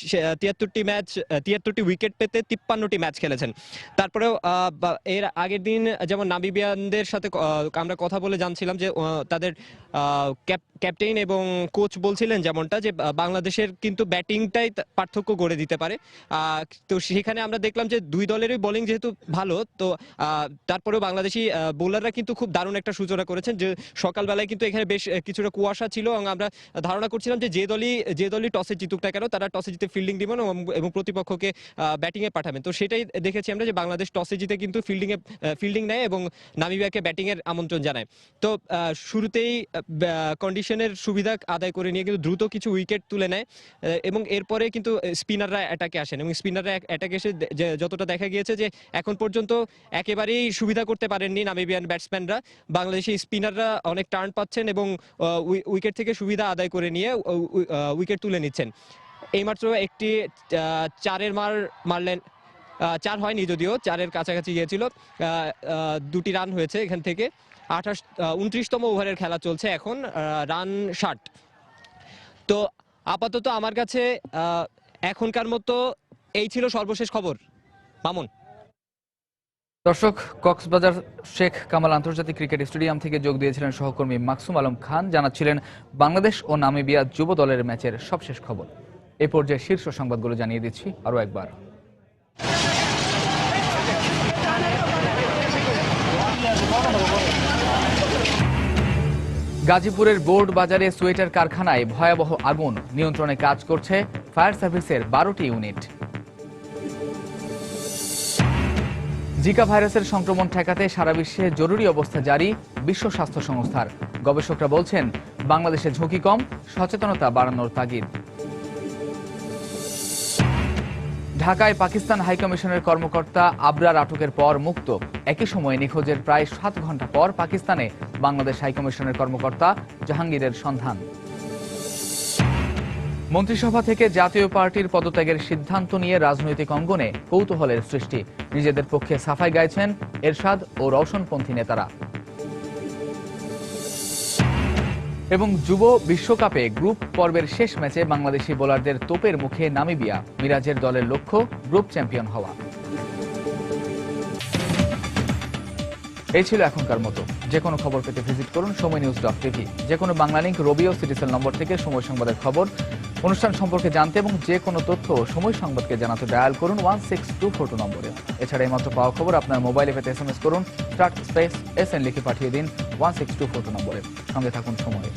[SPEAKER 6] ৭৩টি উইকেট পেতে ৫৩টি ম্যাচ খেলেছেন। তারপরেও এর আগের দিন যেমন নামিবিয়ানদের সাথে আমরা কথা বলে জানছিলাম যে তাদের ক্যাপ্টেন এবং কোচ বলছিলেন যেমনটা, যে বাংলাদেশের কিন্তু ব্যাটিংটাই পার্থক্য গড়ে দিতে পারে। তো সেখানে আমরা দেখলাম যে দুই দলেরই বোলিং যেহেতু ভালো, তো তারপরেও বাংলাদেশি বোলাররা কিন্তু খুব দারুণ একটা সূচনা করেছেন। যে সকালবেলায় কিন্তু এখানে বেশ কিছুটা কুয়াশা ছিল এবং আমরা ধারণা করছিলাম যে যে দলই টসে জিতুক না কেন, তারা টসে জিতে ফিল্ডিং দিবেন এবং প্রতিপক্ষকে ব্যাটিংয়ে পাঠাবেন। তো সেটাই দেখেছি আমরা, যে বাংলাদেশ টসে জিতে কিন্তু ফিল্ডিং নেয় এবং নামিবিয়াকে ব্যাটিংয়ের আমন্ত্রণ জানায়। তো শুরুতেই কন্ডিশনের সুবিধা আদায় করে নিয়ে কিন্তু দ্রুত কিছু উইকেট তুলে নেয় এবং এরপরে কিন্তু স্পিনাররা অ্যাটাকে আসেন এবং স্পিনাররা অ্যাটাকে এসে যতটা দেখা গিয়েছে যে এখন পর্যন্ত একেবারেই সুবিধা করতে পারেননি নামিবিয়ান ব্যাটসম্যানরা। বাংলাদেশি স্পিনাররা অনেক টার্ন পাচ্ছেন এবং উইকেট থেকে সুবিধা আদায় করে নিয়ে উইকেট তুলে নিচ্ছেন। এইমাত্র একটি ৪-এর মারলেন 4 হয়নি, যদিও 4-এর কাছাকাছি গিয়েছিল। 2টি রান হয়েছে এখান থেকে। 29তম ওভারের খেলা চলছে এখন, রান 60। তো আপাতত আমার কাছে এখনকার মতো এই ছিল সর্বশেষ খবর। মামুন।
[SPEAKER 1] দর্শক, কক্সবাজার শেখ কামাল আন্তর্জাতিক ক্রিকেট স্টেডিয়াম থেকে যোগ দিয়েছিলেন সহকর্মী মাকসুম আলম খান, জানাচ্ছিলেন বাংলাদেশ ও নামিবিয়া যুব দলের ম্যাচের সবশেষ খবর। এই পর্যায়ে শীর্ষ সংবাদগুলো জানিয়ে দিচ্ছি আরও একবার। গাজীপুরের বোর্ড বাজারে সোয়েটার কারখানায় ভয়াবহ আগুন, নিয়ন্ত্রণে কাজ করছে ফায়ার সার্ভিসের 12টি ইউনিট। জিকা ভাইরাসের সংক্রমণ ঠেকাতে সারা বিশ্বে জরুরি অবস্থা জারি বিশ্ব স্বাস্থ্য সংস্থার। গবেষকরা বলছেন বাংলাদেশে ঝুঁকি কম, সচেতনতা বাড়ানোর তাগিদ। ঢাকায় পাকিস্তান হাইকমিশনের কর্মকর্তা আবরার আটকের পর মুক্ত। একই সময়ে নিখোঁজের প্রায় 7 ঘন্টা পর পাকিস্তানে বাংলাদেশ হাইকমিশনের কর্মকর্তা জাহাঙ্গীরের সন্ধান। মন্ত্রিসভা থেকে জাতীয় পার্টির পদত্যাগের সিদ্ধান্ত নিয়ে রাজনৈতিক অঙ্গনে কৌতূহলের সৃষ্টি। নিজেদের পক্ষে সাফাই গাইছেন এরশাদ ও রওশনপন্থী নেতারা। এবং যুব বিশ্বকাপে গ্রুপ পর্বের শেষ ম্যাচে বাংলাদেশি বোলারদের তোপের মুখে নামিবিয়া। মিরাজের দলের লক্ষ্য গ্রুপ চ্যাম্পিয়ন হওয়া। এই ছিল এখনকার মতো। যে কোনো খবর পেতে ভিজিট করুন সময়নিউজ.tv। যে কোনো বাংলা লিংক, রবি ও সিটিসেল নম্বর থেকে সময় সংবাদের খবর, অনুষ্ঠান সম্পর্কে জানতে এবং যে কোনো তথ্য সময় সংবাদকে জানাতে ডায়াল করুন 16242 নম্বরে। এছাড়া এইমাত্র পাওয়া খবর আপনার মোবাইলে পেতে SMS করুন SN লিখে পাঠিয়ে দিন 16242 নম্বরে। সঙ্গে থাকুন সময়।